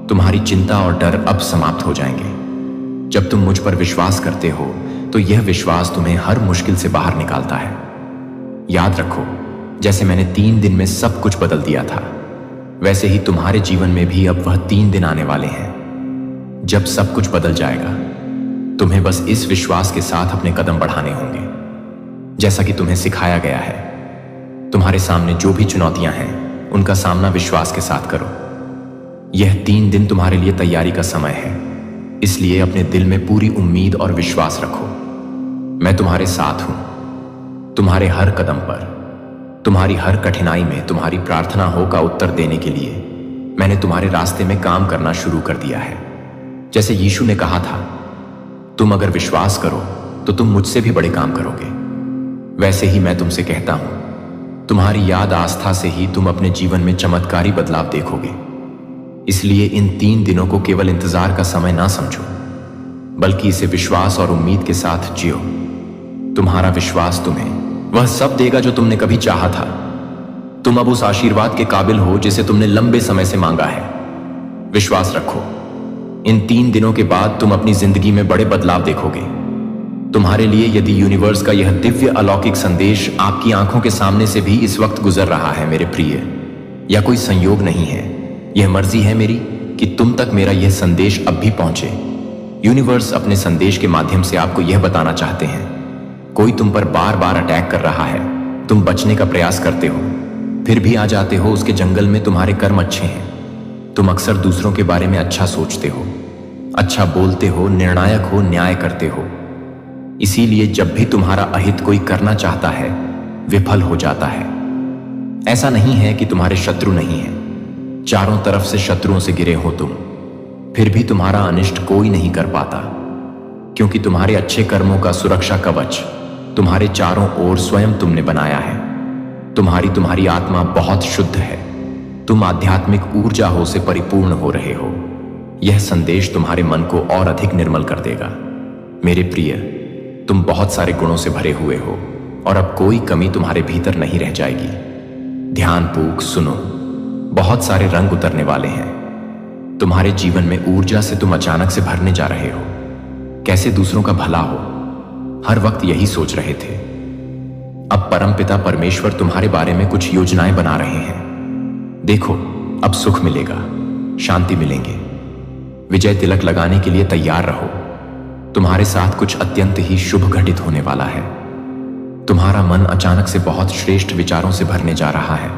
Speaker 1: तुम्हारी चिंता और डर अब समाप्त हो जाएंगे। जब तुम मुझ पर विश्वास करते हो तो यह विश्वास तुम्हें हर मुश्किल से बाहर निकालता है। याद रखो, जैसे मैंने 3 दिन में सब कुछ बदल दिया था, वैसे ही तुम्हारे जीवन में भी अब वह 3 दिन आने वाले हैं जब सब कुछ बदल जाएगा। तुम्हें बस इस विश्वास के साथ अपने कदम बढ़ाने होंगे, जैसा कि तुम्हें सिखाया गया है। तुम्हारे सामने जो भी चुनौतियां हैं उनका सामना विश्वास के साथ करो। यह 3 दिन तुम्हारे लिए तैयारी का समय है, इसलिए अपने दिल में पूरी उम्मीद और विश्वास रखो। मैं तुम्हारे साथ हूं। तुम्हारे हर कदम पर, तुम्हारी हर कठिनाई में तुम्हारी प्रार्थना हो का उत्तर देने के लिए मैंने तुम्हारे रास्ते में काम करना शुरू कर दिया है। जैसे यीशु ने कहा था, तुम अगर विश्वास करो तो तुम मुझसे भी बड़े काम करोगे। वैसे ही मैं तुमसे कहता हूं, तुम्हारी याद आस्था से ही तुम अपने जीवन में चमत्कारी बदलाव देखोगे। इसलिए इन 3 दिनों को केवल इंतजार का समय ना समझो, बल्कि इसे विश्वास और उम्मीद के साथ जियो। तुम्हारा विश्वास तुम्हें वह सब देगा जो तुमने कभी चाहा था। तुम अब उस आशीर्वाद के काबिल हो जिसे तुमने लंबे समय से मांगा है। विश्वास रखो, इन 3 दिनों के बाद तुम अपनी जिंदगी में बड़े बदलाव देखोगे। तुम्हारे लिए यदि यूनिवर्स का यह दिव्य अलौकिक संदेश आपकी आंखों के सामने से भी इस वक्त गुजर रहा है मेरे प्रिय, या कोई संयोग नहीं है, यह मर्जी है मेरी कि तुम तक मेरा यह संदेश अब भी पहुंचे। यूनिवर्स अपने संदेश के माध्यम से आपको यह बताना चाहते हैं, कोई तुम पर बार बार अटैक कर रहा है, तुम बचने का प्रयास करते हो, फिर भी आ जाते हो उसके जंगल में। तुम्हारे कर्म अच्छे हैं। तुम अक्सर दूसरों के बारे में अच्छा सोचते हो, अच्छा बोलते हो, निर्णायक हो, न्याय करते हो। इसीलिए जब भी तुम्हारा अहित कोई करना चाहता है विफल हो जाता है। ऐसा नहीं है कि तुम्हारे शत्रु नहीं हैं, चारों तरफ से शत्रुओं से घिरे हो तुम, फिर भी तुम्हारा अनिष्ट कोई नहीं कर पाता, क्योंकि तुम्हारे अच्छे कर्मों का सुरक्षा कवच तुम्हारे चारों ओर स्वयं तुमने बनाया है। तुम्हारी आत्मा बहुत शुद्ध है। तुम आध्यात्मिक ऊर्जा हो से परिपूर्ण हो रहे हो। यह संदेश तुम्हारे मन को और अधिक निर्मल कर देगा। मेरे प्रिय, तुम बहुत सारे गुणों से भरे हुए हो और अब कोई कमी तुम्हारे भीतर नहीं रह जाएगी। ध्यानपूर्वक सुनो, बहुत सारे रंग उतरने वाले हैं। तुम्हारे जीवन में ऊर्जा से तुम अचानक से भरने जा रहे हो। कैसे दूसरों का भला हो, हर वक्त यही सोच रहे थे। अब परमपिता परमेश्वर तुम्हारे बारे में कुछ योजनाएं बना रहे हैं। देखो, अब सुख मिलेगा, शांति मिलेंगे। विजय तिलक लगाने के लिए तैयार रहो। तुम्हारे साथ कुछ अत्यंत ही शुभ घटित होने वाला है। तुम्हारा मन अचानक से बहुत श्रेष्ठ विचारों से भरने जा रहा है।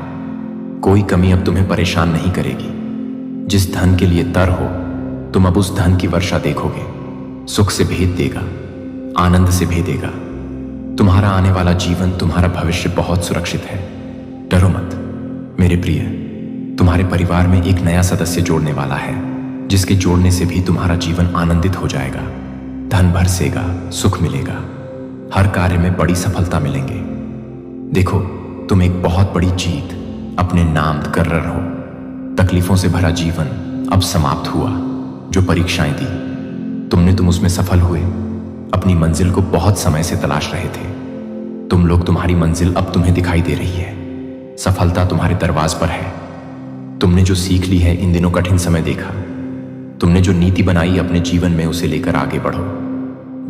Speaker 1: कोई कमी अब तुम्हें परेशान नहीं करेगी। जिस धन के लिए तर हो, तुम अब उस धन की वर्षा देखोगे। सुख से भेद देगा, आनंद से भेदेगा। तुम्हारा आने वाला जीवन, तुम्हारा भविष्य बहुत सुरक्षित है। डरो मत मेरे प्रिय। तुम्हारे परिवार में एक नया सदस्य जोड़ने वाला है, जिसके जोड़ने से भी तुम्हारा जीवन आनंदित हो जाएगा। धन बरसेगा, सुख मिलेगा, हर कार्य में बड़ी सफलता मिलेंगे। देखो, तुम एक बहुत बड़ी जीत अपने नाम कर रहे हो। तकलीफों से भरा जीवन अब समाप्त हुआ। जो परीक्षाएं दी तुम उसमें सफल हुए। अपनी मंजिल को बहुत समय से तलाश रहे थे तुम लोग। तुम्हारी मंजिल अब तुम्हें दिखाई दे रही है। सफलता तुम्हारे दरवाज पर है। तुमने जो सीख ली है, इन दिनों कठिन समय देखा, तुमने जो नीति बनाई अपने जीवन में, उसे लेकर आगे बढ़ो।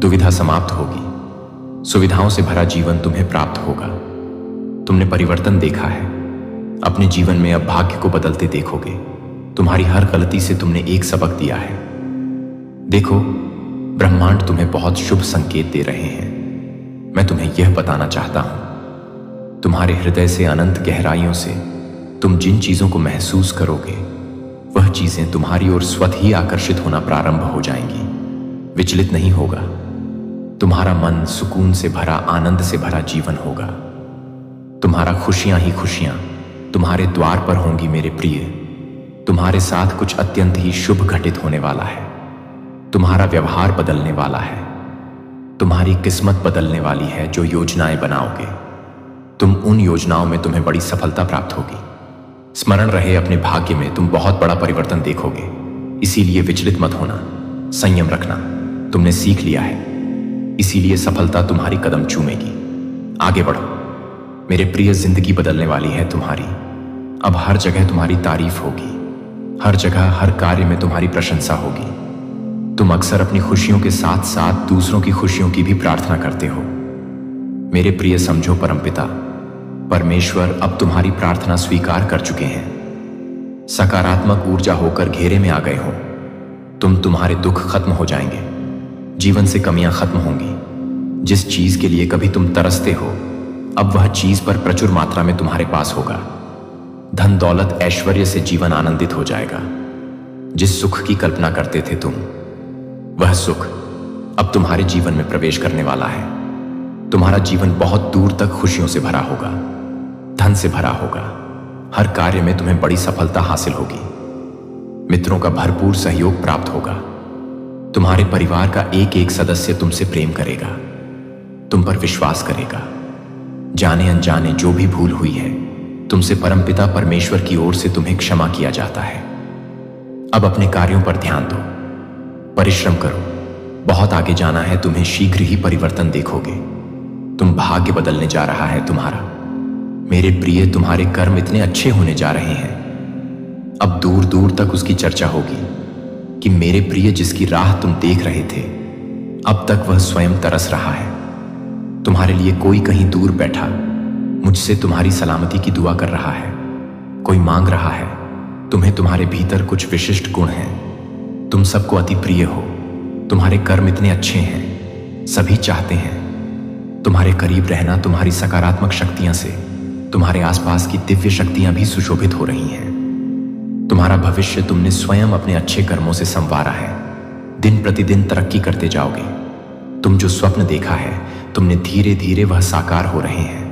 Speaker 1: दुविधा समाप्त होगी, सुविधाओं से भरा जीवन तुम्हें प्राप्त होगा। तुमने परिवर्तन देखा है, अपने जीवन में अब भाग्य को बदलते देखोगे। तुम्हारी हर गलती से तुमने एक सबक दिया है। देखो, ब्रह्मांड तुम्हें बहुत शुभ संकेत दे रहे हैं। मैं तुम्हें यह बताना चाहता हूं, तुम्हारे हृदय से अनंत गहराइयों से तुम जिन चीजों को महसूस करोगे, वह चीजें तुम्हारी ओर स्वतः ही आकर्षित होना प्रारंभ हो जाएंगी। विचलित नहीं होगा। तुम्हारा मन सुकून से भरा, आनंद से भरा जीवन होगा। तुम्हारा खुशियां ही खुशियां तुम्हारे द्वार पर होंगी मेरे प्रिय। तुम्हारे साथ कुछ अत्यंत ही शुभ घटित होने वाला है। तुम्हारा व्यवहार बदलने वाला है। तुम्हारी किस्मत बदलने वाली है। जो योजनाएं बनाओगे तुम, उन योजनाओं में तुम्हें बड़ी सफलता प्राप्त होगी। स्मरण रहे, अपने भाग्य में तुम बहुत बड़ा परिवर्तन देखोगे। इसीलिए विचलित मत होना, संयम रखना। तुमने सीख लिया है, इसीलिए सफलता तुम्हारी कदम चूमेगी। आगे बढ़ो मेरे प्रिय। जिंदगी बदलने वाली है तुम्हारी। अब हर जगह तुम्हारी तारीफ होगी। हर जगह, हर कार्य में तुम्हारी प्रशंसा होगी। तुम अक्सर अपनी खुशियों के साथ साथ दूसरों की खुशियों की भी प्रार्थना करते हो। मेरे प्रिय, समझो परमपिता परमेश्वर अब तुम्हारी प्रार्थना स्वीकार कर चुके हैं। सकारात्मक ऊर्जा होकर घेरे में आ गए हो। तुम्हारे दुख खत्म हो जाएंगे। जीवन से कमियां खत्म होंगी। जिस चीज के लिए कभी तुम तरसते हो, अब वह चीज पर प्रचुर मात्रा में तुम्हारे पास होगा। धन दौलत ऐश्वर्य से जीवन आनंदित हो जाएगा। जिस सुख की कल्पना करते थे तुम, वह सुख अब तुम्हारे जीवन में प्रवेश करने वाला है। तुम्हारा जीवन बहुत दूर तक खुशियों से भरा होगा, धन से भरा होगा। हर कार्य में तुम्हें बड़ी सफलता हासिल होगी। मित्रों का भरपूर सहयोग प्राप्त होगा। तुम्हारे परिवार का एक एक सदस्य तुमसे प्रेम करेगा, तुम पर विश्वास करेगा। जाने अनजाने जो भी भूल हुई है, तुमसे परमपिता परमेश्वर की ओर से तुम्हें क्षमा किया जाता है। अब अपने कार्यों पर ध्यान दो, परिश्रम करो। बहुत आगे जाना है, तुम्हें शीघ्र ही परिवर्तन देखोगे। तुम भाग्य बदलने जा रहा है तुम्हारा। मेरे प्रिय, तुम्हारे कर्म इतने अच्छे होने जा रहे हैं, अब दूर दूर तक उसकी चर्चा होगी कि मेरे प्रिय जिसकी राह तुम देख रहे थे, अब तक वह स्वयं तरस रहा है। तुम्हारे लिए कोई कहीं दूर बैठा मुझसे तुम्हारी सलामती की दुआ कर रहा है। कोई मांग रहा है। तुम्हें तुम्हारे भीतर कुछ विशिष्ट गुण हैं। तुम सबको अति प्रिय हो। तुम्हारे कर्म इतने अच्छे हैं, सभी चाहते हैं तुम्हारे करीब रहना। तुम्हारी सकारात्मक शक्तियां से तुम्हारे आसपास की दिव्य शक्तियां भी सुशोभित हो रही हैं। तुम्हारा भविष्य तुमने स्वयं अपने अच्छे कर्मों से संवारा है। दिन प्रतिदिन तरक्की करते जाओगे। तुम जो स्वप्न देखा है, तुमने धीरे धीरे वह साकार हो रहे हैं।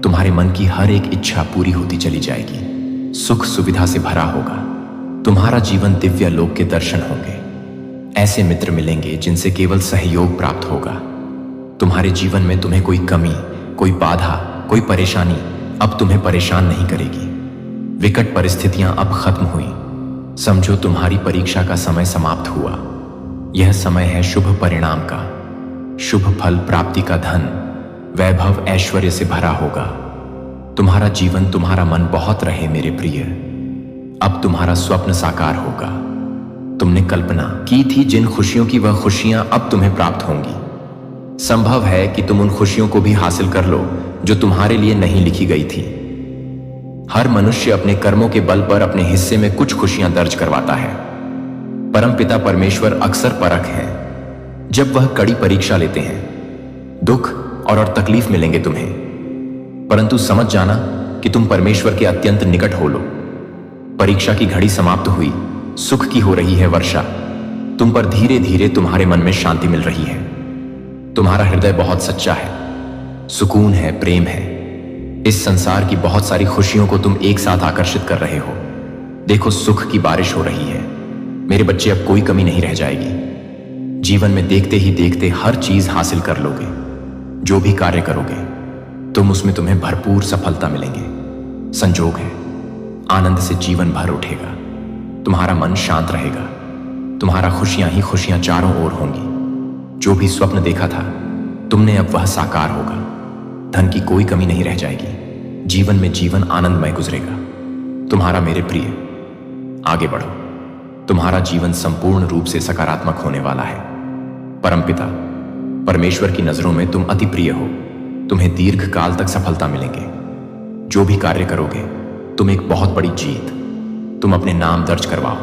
Speaker 1: तुम्हारे मन की हर एक इच्छा पूरी होती चली जाएगी। सुख सुविधा से भरा होगा। तुम्हारा जीवन दिव्य लोक के दर्शन होंगे। ऐसे मित्र मिलेंगे जिनसे केवल सहयोग प्राप्त होगा। तुम्हारे जीवन में तुम्हें कोई कमी, कोई बाधा, कोई परेशानी अब तुम्हें परेशान नहीं करेगी। विकट परिस्थितियां अब खत्म हुई। समझो तुम्हारी परीक्षा का समय समाप्त हुआ। यह समय है शुभ परिणाम का, शुभ फल प्राप्ति का। धन वैभव ऐश्वर्य से भरा होगा। तुम्हारा जीवन, तुम्हारा मन बहुत रहे मेरे प्रिय। अब तुम्हारा स्वप्न साकार होगा। तुमने कल्पना की थी जिन खुशियों की, वह खुशियां अब तुम्हें प्राप्त होंगी। संभव है कि तुम उन खुशियों को भी हासिल कर लो जो तुम्हारे लिए नहीं लिखी गई थी। हर मनुष्य अपने कर्मों के बल पर अपने हिस्से में कुछ खुशियां दर्ज करवाता है। परमपिता परमेश्वर अक्सर परख है। जब वह कड़ी परीक्षा लेते हैं, दुख और तकलीफ मिलेंगे तुम्हें, परंतु समझ जाना कि तुम परमेश्वर के अत्यंत निकट हो लो। परीक्षा की घड़ी समाप्त हुई। सुख की हो रही है वर्षा। तुम पर धीरे धीरे तुम्हारे मन में शांति मिल रही है। तुम्हारा हृदय बहुत सच्चा है, सुकून है, प्रेम है। इस संसार की बहुत सारी खुशियों को तुम एक साथ आकर्षित कर रहे हो। देखो, सुख की बारिश हो रही है मेरे बच्चे। अब कोई कमी नहीं रह जाएगी। जीवन में देखते ही देखते हर चीज हासिल कर लोगे। जो भी कार्य करोगे तुम, उसमें तुम्हें भरपूर सफलता मिलेंगे। संजोग है, आनंद से जीवन भर उठेगा। तुम्हारा मन शांत रहेगा। तुम्हारा खुशियां ही खुशियां चारों ओर होंगी। जो भी स्वप्न देखा था तुमने, अब वह साकार होगा। धन की कोई कमी नहीं रह जाएगी। जीवन में जीवन आनंदमय गुजरेगा। तुम्हारा मेरे प्रिय, आगे बढ़ो। तुम्हारा जीवन संपूर्ण रूप से सकारात्मक होने वाला है। परमपिता परमेश्वर की नजरों में तुम अति प्रिय हो। तुम्हें दीर्घ काल तक सफलता मिलेंगे। जो भी कार्य करोगे तुम, एक बहुत बड़ी जीत। तुम अपने नाम दर्ज करवाओ।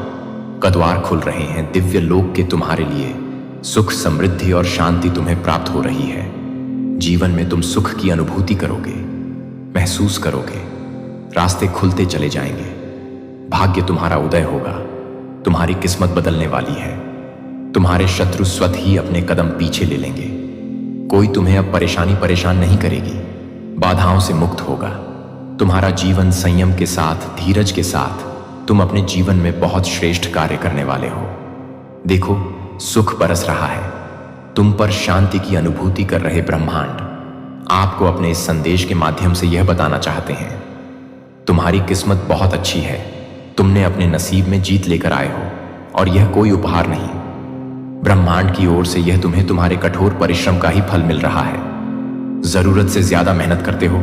Speaker 1: कद्वार खुल रहे हैं दिव्य लोक के तुम्हारे लिए। सुख, समृद्धि और शांति तुम्हें प्राप्त हो रही है। जीवन में तुम सुख की अनुभूति करोगे, महसूस करोगे। रास्ते खुलते चले जाएंगे। भाग्य तुम्हारा उदय होगा। तुम्हारी किस्मत बदलने वाली है। तुम्हारे शत्रु स्वतः ही अपने कदम पीछे ले लेंगे। कोई तुम्हें अब परेशान नहीं करेगी, बाधाओं से मुक्त होगा। तुम्हारा जीवन संयम के साथ, धीरज के साथ, तुम अपने जीवन में बहुत श्रेष्ठ कार्य करने वाले हो। देखो, सुख बरस रहा है। तुम पर शांति की अनुभूति कर रहे ब्रह्मांड आपको अपने इस संदेश के माध्यम से यह बताना चाहते हैं, तुम्हारी किस्मत बहुत अच्छी है। तुमने अपने नसीब में जीत लेकर आए हो और यह कोई उपहार नहीं, ब्रह्मांड की ओर से यह तुम्हें तुम्हारे कठोर परिश्रम का ही फल मिल रहा है। जरूरत से ज्यादा मेहनत करते हो,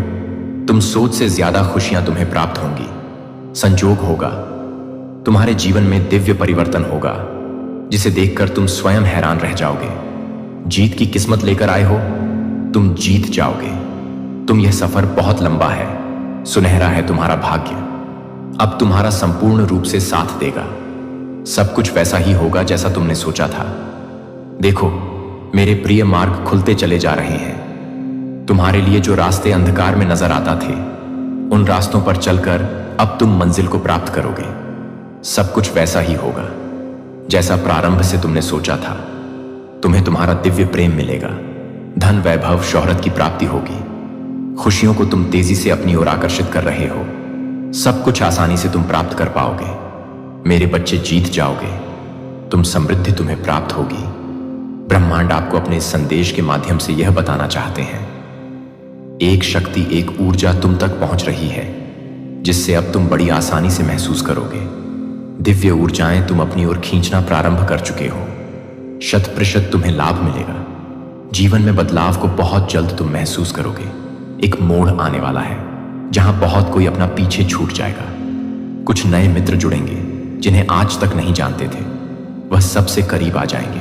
Speaker 1: तुम सोच से ज्यादा खुशियां तुम्हें प्राप्त होंगी। संजोग होगा, तुम्हारे जीवन में दिव्य परिवर्तन होगा जिसे देखकर तुम स्वयं हैरान रह जाओगे। जीत की किस्मत लेकर आए हो, तुम जीत जाओगे। तुम यह सफर बहुत लंबा है, सुनहरा है तुम्हारा भाग्य। अब तुम्हारा संपूर्ण रूप से साथ देगा। सब कुछ वैसा ही होगा जैसा तुमने सोचा था। देखो, मेरे प्रिय मार्ग खुलते चले जा रहे हैं। तुम्हारे लिए जो रास्ते अंधकार में नजर आता थे, उन रास्तों पर चलकर अब तुम मंजिल को प्राप्त करोगे। सब कुछ वैसा ही होगा जैसा प्रारंभ से तुमने सोचा था। तुम्हें तुम्हारा दिव्य प्रेम मिलेगा, धन, वैभव, शोहरत की प्राप्ति होगी। खुशियों को तुम तेजी से अपनी ओर आकर्षित कर रहे हो। सब कुछ आसानी से तुम प्राप्त कर पाओगे। मेरे बच्चे, जीत जाओगे। तुम समृद्धि तुम्हें प्राप्त होगी। ब्रह्मांड आपको अपने इस संदेश के माध्यम से यह बताना चाहते हैं, एक शक्ति, एक ऊर्जा तुम तक पहुंच रही है जिससे अब तुम बड़ी आसानी से महसूस करोगे। दिव्य ऊर्जाएं तुम अपनी ओर खींचना प्रारंभ कर चुके हो। 100% तुम्हें लाभ मिलेगा। जीवन में बदलाव को बहुत जल्द तुम महसूस करोगे। एक मोड़ आने वाला है जहां बहुत कोई अपना पीछे छूट जाएगा। कुछ नए मित्र जुड़ेंगे जिन्हें आज तक नहीं जानते थे, वह सबसे करीब आ जाएंगे।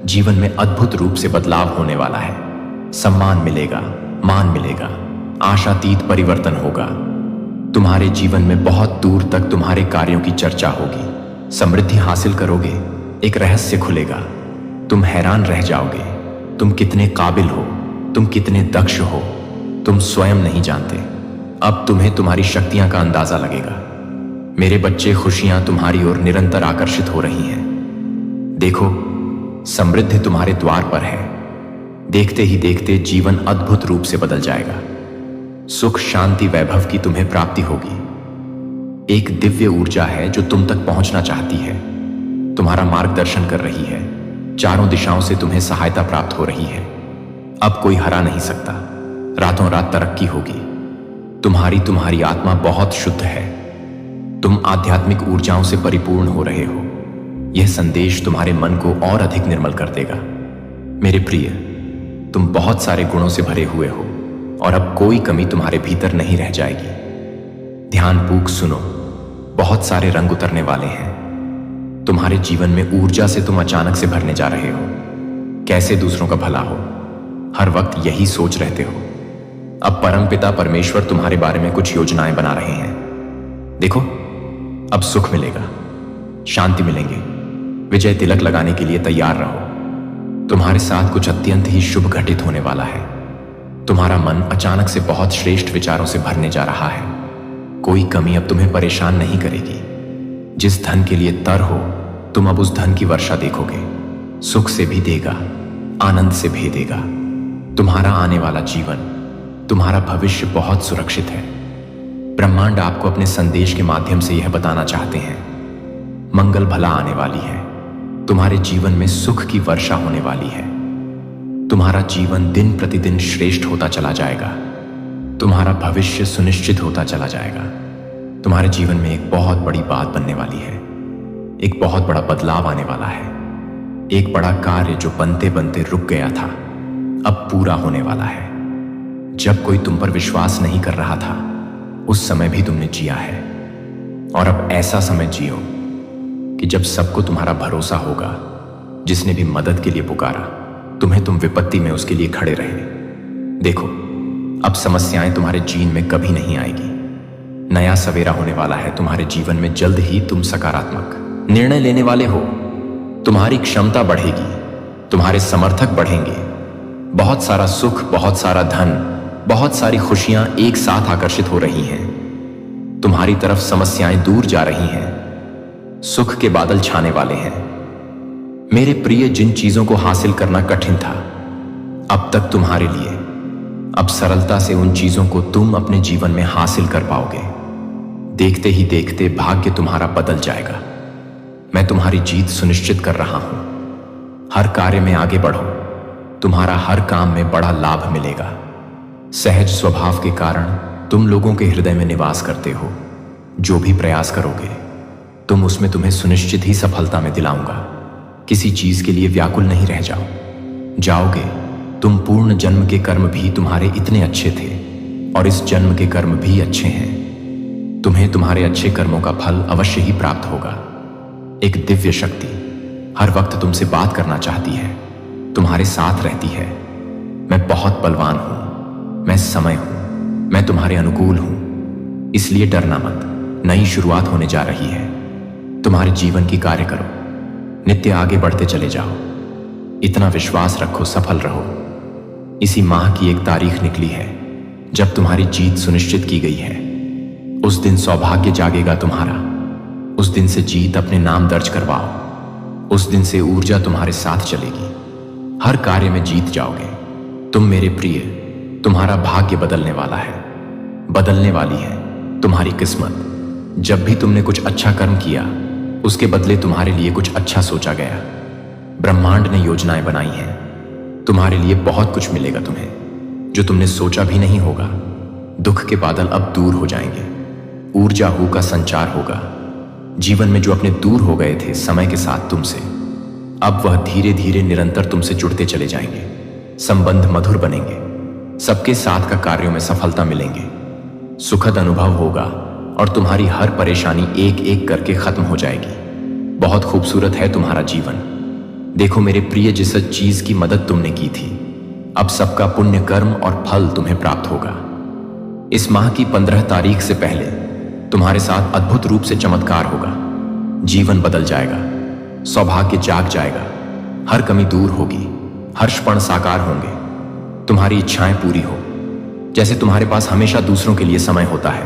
Speaker 1: जीवन में अद्भुत रूप से बदलाव होने वाला है। सम्मान मिलेगा, मान मिलेगा, आशातीत परिवर्तन होगा। तुम्हारे जीवन में बहुत दूर तक तुम्हारे कार्यों की चर्चा होगी। समृद्धि हासिल करोगे, एक रहस्य खुलेगा। तुम हैरान रह जाओगे, तुम कितने काबिल हो, तुम कितने दक्ष हो, तुम स्वयं नहीं जानते। अब तुम्हें तुम्हारी शक्तियां का अंदाजा लगेगा। मेरे बच्चे, खुशियां तुम्हारी ओर निरंतर आकर्षित हो रही हैं। देखो, समृद्धि तुम्हारे द्वार पर है। देखते ही देखते जीवन अद्भुत रूप से बदल जाएगा। सुख, शांति, वैभव की तुम्हें प्राप्ति होगी। एक दिव्य ऊर्जा है जो तुम तक पहुंचना चाहती है, तुम्हारा मार्गदर्शन कर रही है। चारों दिशाओं से तुम्हें सहायता प्राप्त हो रही है। अब कोई हरा नहीं सकता। रातों रात तरक्की होगी। तुम्हारी आत्मा बहुत शुद्ध है। तुम आध्यात्मिक ऊर्जाओं से परिपूर्ण हो रहे हो। यह संदेश तुम्हारे मन को और अधिक निर्मल कर देगा। मेरे प्रिय, तुम बहुत सारे गुणों से भरे हुए हो और अब कोई कमी तुम्हारे भीतर नहीं रह जाएगी। ध्यानपूर्वक सुनो, बहुत सारे रंग उतरने वाले हैं। तुम्हारे जीवन में ऊर्जा से तुम अचानक से भरने जा रहे हो। कैसे दूसरों का भला हो, हर वक्त यही सोच रहते हो। अब परमपिता परमेश्वर तुम्हारे बारे में कुछ योजनाएं बना रहे हैं। देखो, अब सुख मिलेगा, शांति मिलेंगे। विजय तिलक लगाने के लिए तैयार रहो। तुम्हारे साथ कुछ अत्यंत ही शुभ घटित होने वाला है। तुम्हारा मन अचानक से बहुत श्रेष्ठ विचारों से भरने जा रहा है। कोई कमी अब तुम्हें परेशान नहीं करेगी। जिस धन के लिए तर हो, तुम अब उस धन की वर्षा देखोगे। सुख से भी देगा, आनंद से भी देगा। तुम्हारा आने वाला जीवन, तुम्हारा भविष्य बहुत सुरक्षित है। ब्रह्मांड आपको अपने संदेश के माध्यम से यह बताना चाहते हैं, मंगल भला आने वाली है। तुम्हारे जीवन में सुख की वर्षा होने वाली है। तुम्हारा जीवन दिन प्रतिदिन श्रेष्ठ होता चला जाएगा। तुम्हारा भविष्य सुनिश्चित होता चला जाएगा। तुम्हारे जीवन में एक बहुत बड़ी बात बनने वाली है। एक बहुत बड़ा बदलाव आने वाला है। एक बड़ा कार्य जो बनते बनते रुक गया था, अब पूरा होने वाला है। जब कोई तुम पर विश्वास नहीं कर रहा था, उस समय भी तुमने जिया है। और अब ऐसा समय जियो कि जब सबको तुम्हारा भरोसा होगा। जिसने भी मदद के लिए पुकारा, तुम विपत्ति में उसके लिए खड़े रहे। देखो, अब समस्याएं तुम्हारे जीवन में कभी नहीं आएगी। नया सवेरा होने वाला है तुम्हारे जीवन में। जल्द ही तुम सकारात्मक निर्णय लेने वाले हो। तुम्हारी क्षमता बढ़ेगी, तुम्हारे समर्थक बढ़ेंगे। बहुत सारा सुख, बहुत सारा धन, बहुत सारी खुशियां एक साथ आकर्षित हो रही हैं। तुम्हारी तरफ समस्याएं दूर जा रही हैं। सुख के बादल छाने वाले हैं। मेरे प्रिय, जिन चीजों को हासिल करना कठिन था, अब तक तुम्हारे लिए। अब सरलता से उन चीजों को तुम अपने जीवन में हासिल कर पाओगे। देखते ही देखते भाग्य तुम्हारा बदल जाएगा। मैं तुम्हारी जीत सुनिश्चित कर रहा हूं। हर कार्य में आगे बढ़ो। तुम्हारा हर काम में बड़ा लाभ मिलेगा। सहज स्वभाव के कारण तुम लोगों के हृदय में निवास करते हो। जो भी प्रयास करोगे तुम उसमें तुम्हें सुनिश्चित ही सफलता में दिलाऊंगा। किसी चीज के लिए व्याकुल नहीं रह जाओगे। तुम पूर्ण जन्म के कर्म भी तुम्हारे इतने अच्छे थे और इस जन्म के कर्म भी अच्छे हैं। तुम्हें तुम्हारे अच्छे कर्मों का फल अवश्य ही प्राप्त होगा। एक दिव्य शक्ति हर वक्त तुमसे बात करना चाहती है, तुम्हारे साथ रहती है। मैं बहुत बलवान हूं, मैं समय हूं, मैं तुम्हारे अनुकूल हूं। इसलिए डरना मत। नई शुरुआत होने जा रही है। तुम्हारे जीवन की कार्य करो, नित्य आगे बढ़ते चले जाओ। इतना विश्वास रखो, सफल रहो। इसी माह की एक तारीख निकली है जब तुम्हारी जीत सुनिश्चित की गई है। उस दिन सौभाग्य जागेगा तुम्हारा। उस दिन से जीत अपने नाम दर्ज करवाओ। उस दिन से ऊर्जा तुम्हारे साथ चलेगी। हर कार्य में जीत जाओगे। तुम मेरे प्रिय, तुम्हारा भाग्य बदलने वाला है, बदलने वाली है तुम्हारी किस्मत। जब भी तुमने कुछ अच्छा कर्म किया उसके बदले तुम्हारे लिए कुछ अच्छा सोचा गया। ब्रह्मांड ने योजनाएं बनाई हैं। तुम्हारे लिए बहुत कुछ मिलेगा तुम्हें जो तुमने सोचा भी नहीं होगा। दुख के बादल अब दूर हो जाएंगे। ऊर्जा का संचार होगा। जीवन में जो अपने दूर हो गए थे समय के साथ तुमसे, अब वह धीरे धीरे निरंतर तुमसे जुड़ते चले जाएंगे। संबंध मधुर बनेंगे। सबके साथ का कार्यों में सफलता मिलेंगे। सुखद अनुभव होगा और तुम्हारी हर परेशानी एक एक करके खत्म हो जाएगी। बहुत खूबसूरत है तुम्हारा जीवन। देखो मेरे प्रिय, जिस चीज की मदद तुमने की थी अब सबका पुण्य कर्म और फल तुम्हें प्राप्त होगा। इस माह की 15 तारीख से पहले तुम्हारे साथ अद्भुत रूप से चमत्कार होगा। जीवन बदल जाएगा, सौभाग्य जाग जाएगा, हर कमी दूर होगी, हर्षपण साकार होंगे, तुम्हारी इच्छाएं पूरी हो। जैसे तुम्हारे पास हमेशा दूसरों के लिए समय होता है,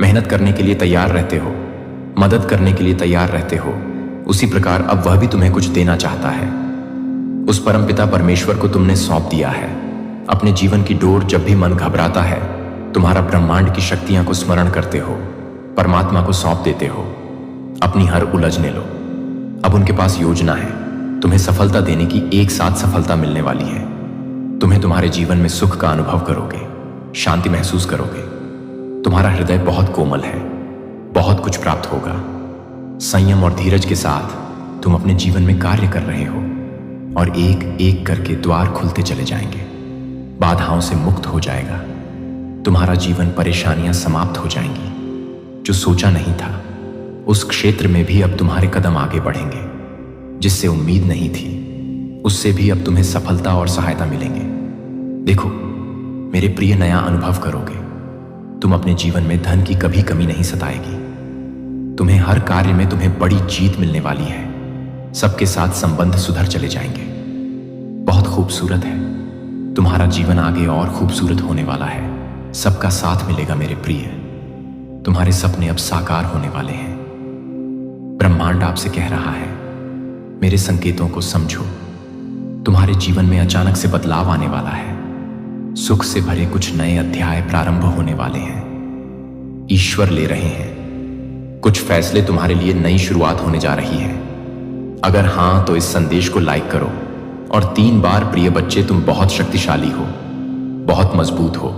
Speaker 1: मेहनत करने के लिए तैयार रहते हो, मदद करने के लिए तैयार रहते हो, उसी प्रकार अब वह भी तुम्हें कुछ देना चाहता है। उस परमपिता परमेश्वर को तुमने सौंप दिया है अपने जीवन की डोर। जब भी मन घबराता है तुम्हारा ब्रह्मांड की शक्तियां को स्मरण करते हो, परमात्मा को सौंप देते हो, अपनी हर उलझने लो। अब उनके पास योजना है तुम्हें सफलता देने की। एक साथ सफलता मिलने वाली है। तुम्हें तुम्हारे जीवन में सुख का अनुभव करोगे, शांति महसूस करोगे। तुम्हारा हृदय बहुत कोमल है, बहुत कुछ प्राप्त होगा। संयम और धीरज के साथ तुम अपने जीवन में कार्य कर रहे हो और एक एक करके द्वार खुलते चले जाएंगे। बाधाओं से मुक्त हो जाएगा तुम्हारा जीवन। परेशानियां समाप्त हो जाएंगी। जो सोचा नहीं था उस क्षेत्र में भी अब तुम्हारे कदम आगे बढ़ेंगे। जिससे उम्मीद नहीं थी उससे भी अब तुम्हें सफलता और सहायता मिलेंगे। देखो मेरे प्रिय, नया अनुभव करोगे। तुम अपने जीवन में धन की कभी कमी नहीं सताएगी। तुम्हें हर कार्य में तुम्हें बड़ी जीत मिलने वाली है। सबके साथ संबंध सुधर चले जाएंगे। बहुत खूबसूरत है तुम्हारा जीवन। आगे और खूबसूरत होने वाला है। सबका साथ मिलेगा मेरे प्रिय। तुम्हारे सपने अब साकार होने वाले हैं। ब्रह्मांड आपसे कह रहा है मेरे संकेतों को समझो। तुम्हारे जीवन में अचानक से बदलाव आने वाला है। सुख से भरे कुछ नए अध्याय प्रारंभ होने वाले हैं। ईश्वर ले रहे हैं कुछ फैसले। तुम्हारे लिए नई शुरुआत होने जा रही है। अगर हां तो इस संदेश को लाइक करो और 3 बार प्रिय बच्चे, तुम बहुत शक्तिशाली हो, बहुत मजबूत हो।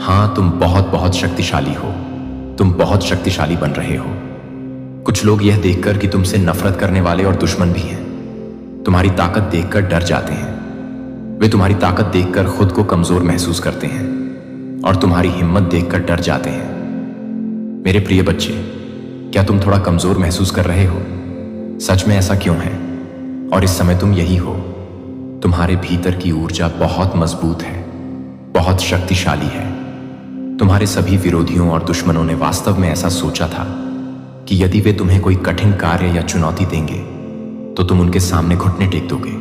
Speaker 1: हां, तुम बहुत बहुत शक्तिशाली हो। तुम बहुत शक्तिशाली बन रहे हो। कुछ लोग यह देखकर कि तुमसे नफरत करने वाले और दुश्मन भी हैं, तुम्हारी ताकत देखकर डर जाते हैं। वे तुम्हारी ताकत देखकर खुद को कमजोर महसूस करते हैं और तुम्हारी हिम्मत देखकर डर जाते हैं। मेरे प्रिय बच्चे, क्या तुम थोड़ा कमजोर महसूस कर रहे हो? सच में ऐसा क्यों है? और इस समय तुम यही हो। तुम्हारे भीतर की ऊर्जा बहुत मजबूत है, बहुत शक्तिशाली है। तुम्हारे सभी विरोधियों और दुश्मनों ने वास्तव में ऐसा सोचा था कि यदि वे तुम्हें कोई कठिन कार्य या चुनौती देंगे तो तुम उनके सामने घुटने टेक दोगे।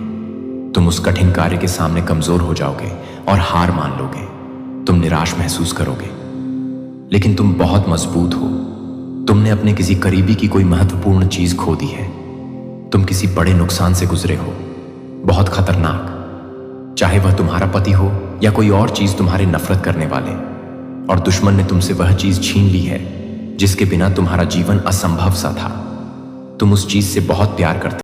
Speaker 1: तुम उस कठिन कार्य के सामने कमजोर हो जाओगे और हार मान लोगे। तुम निराश महसूस करोगे। लेकिन तुम बहुत मजबूत हो। तुमने अपने किसी करीबी की कोई महत्वपूर्ण चीज खो दी है। तुम किसी बड़े नुकसान से गुजरे हो, बहुत खतरनाक, चाहे वह तुम्हारा पति हो या कोई और चीज तुम्हारे नफरत करने वाले। और दुश्मन ने तुमसे वह चीज छीन ली है जिसके बिना तुम्हारा जीवन असंभव सा था। तुम उस चीज से बहुत प्यार करते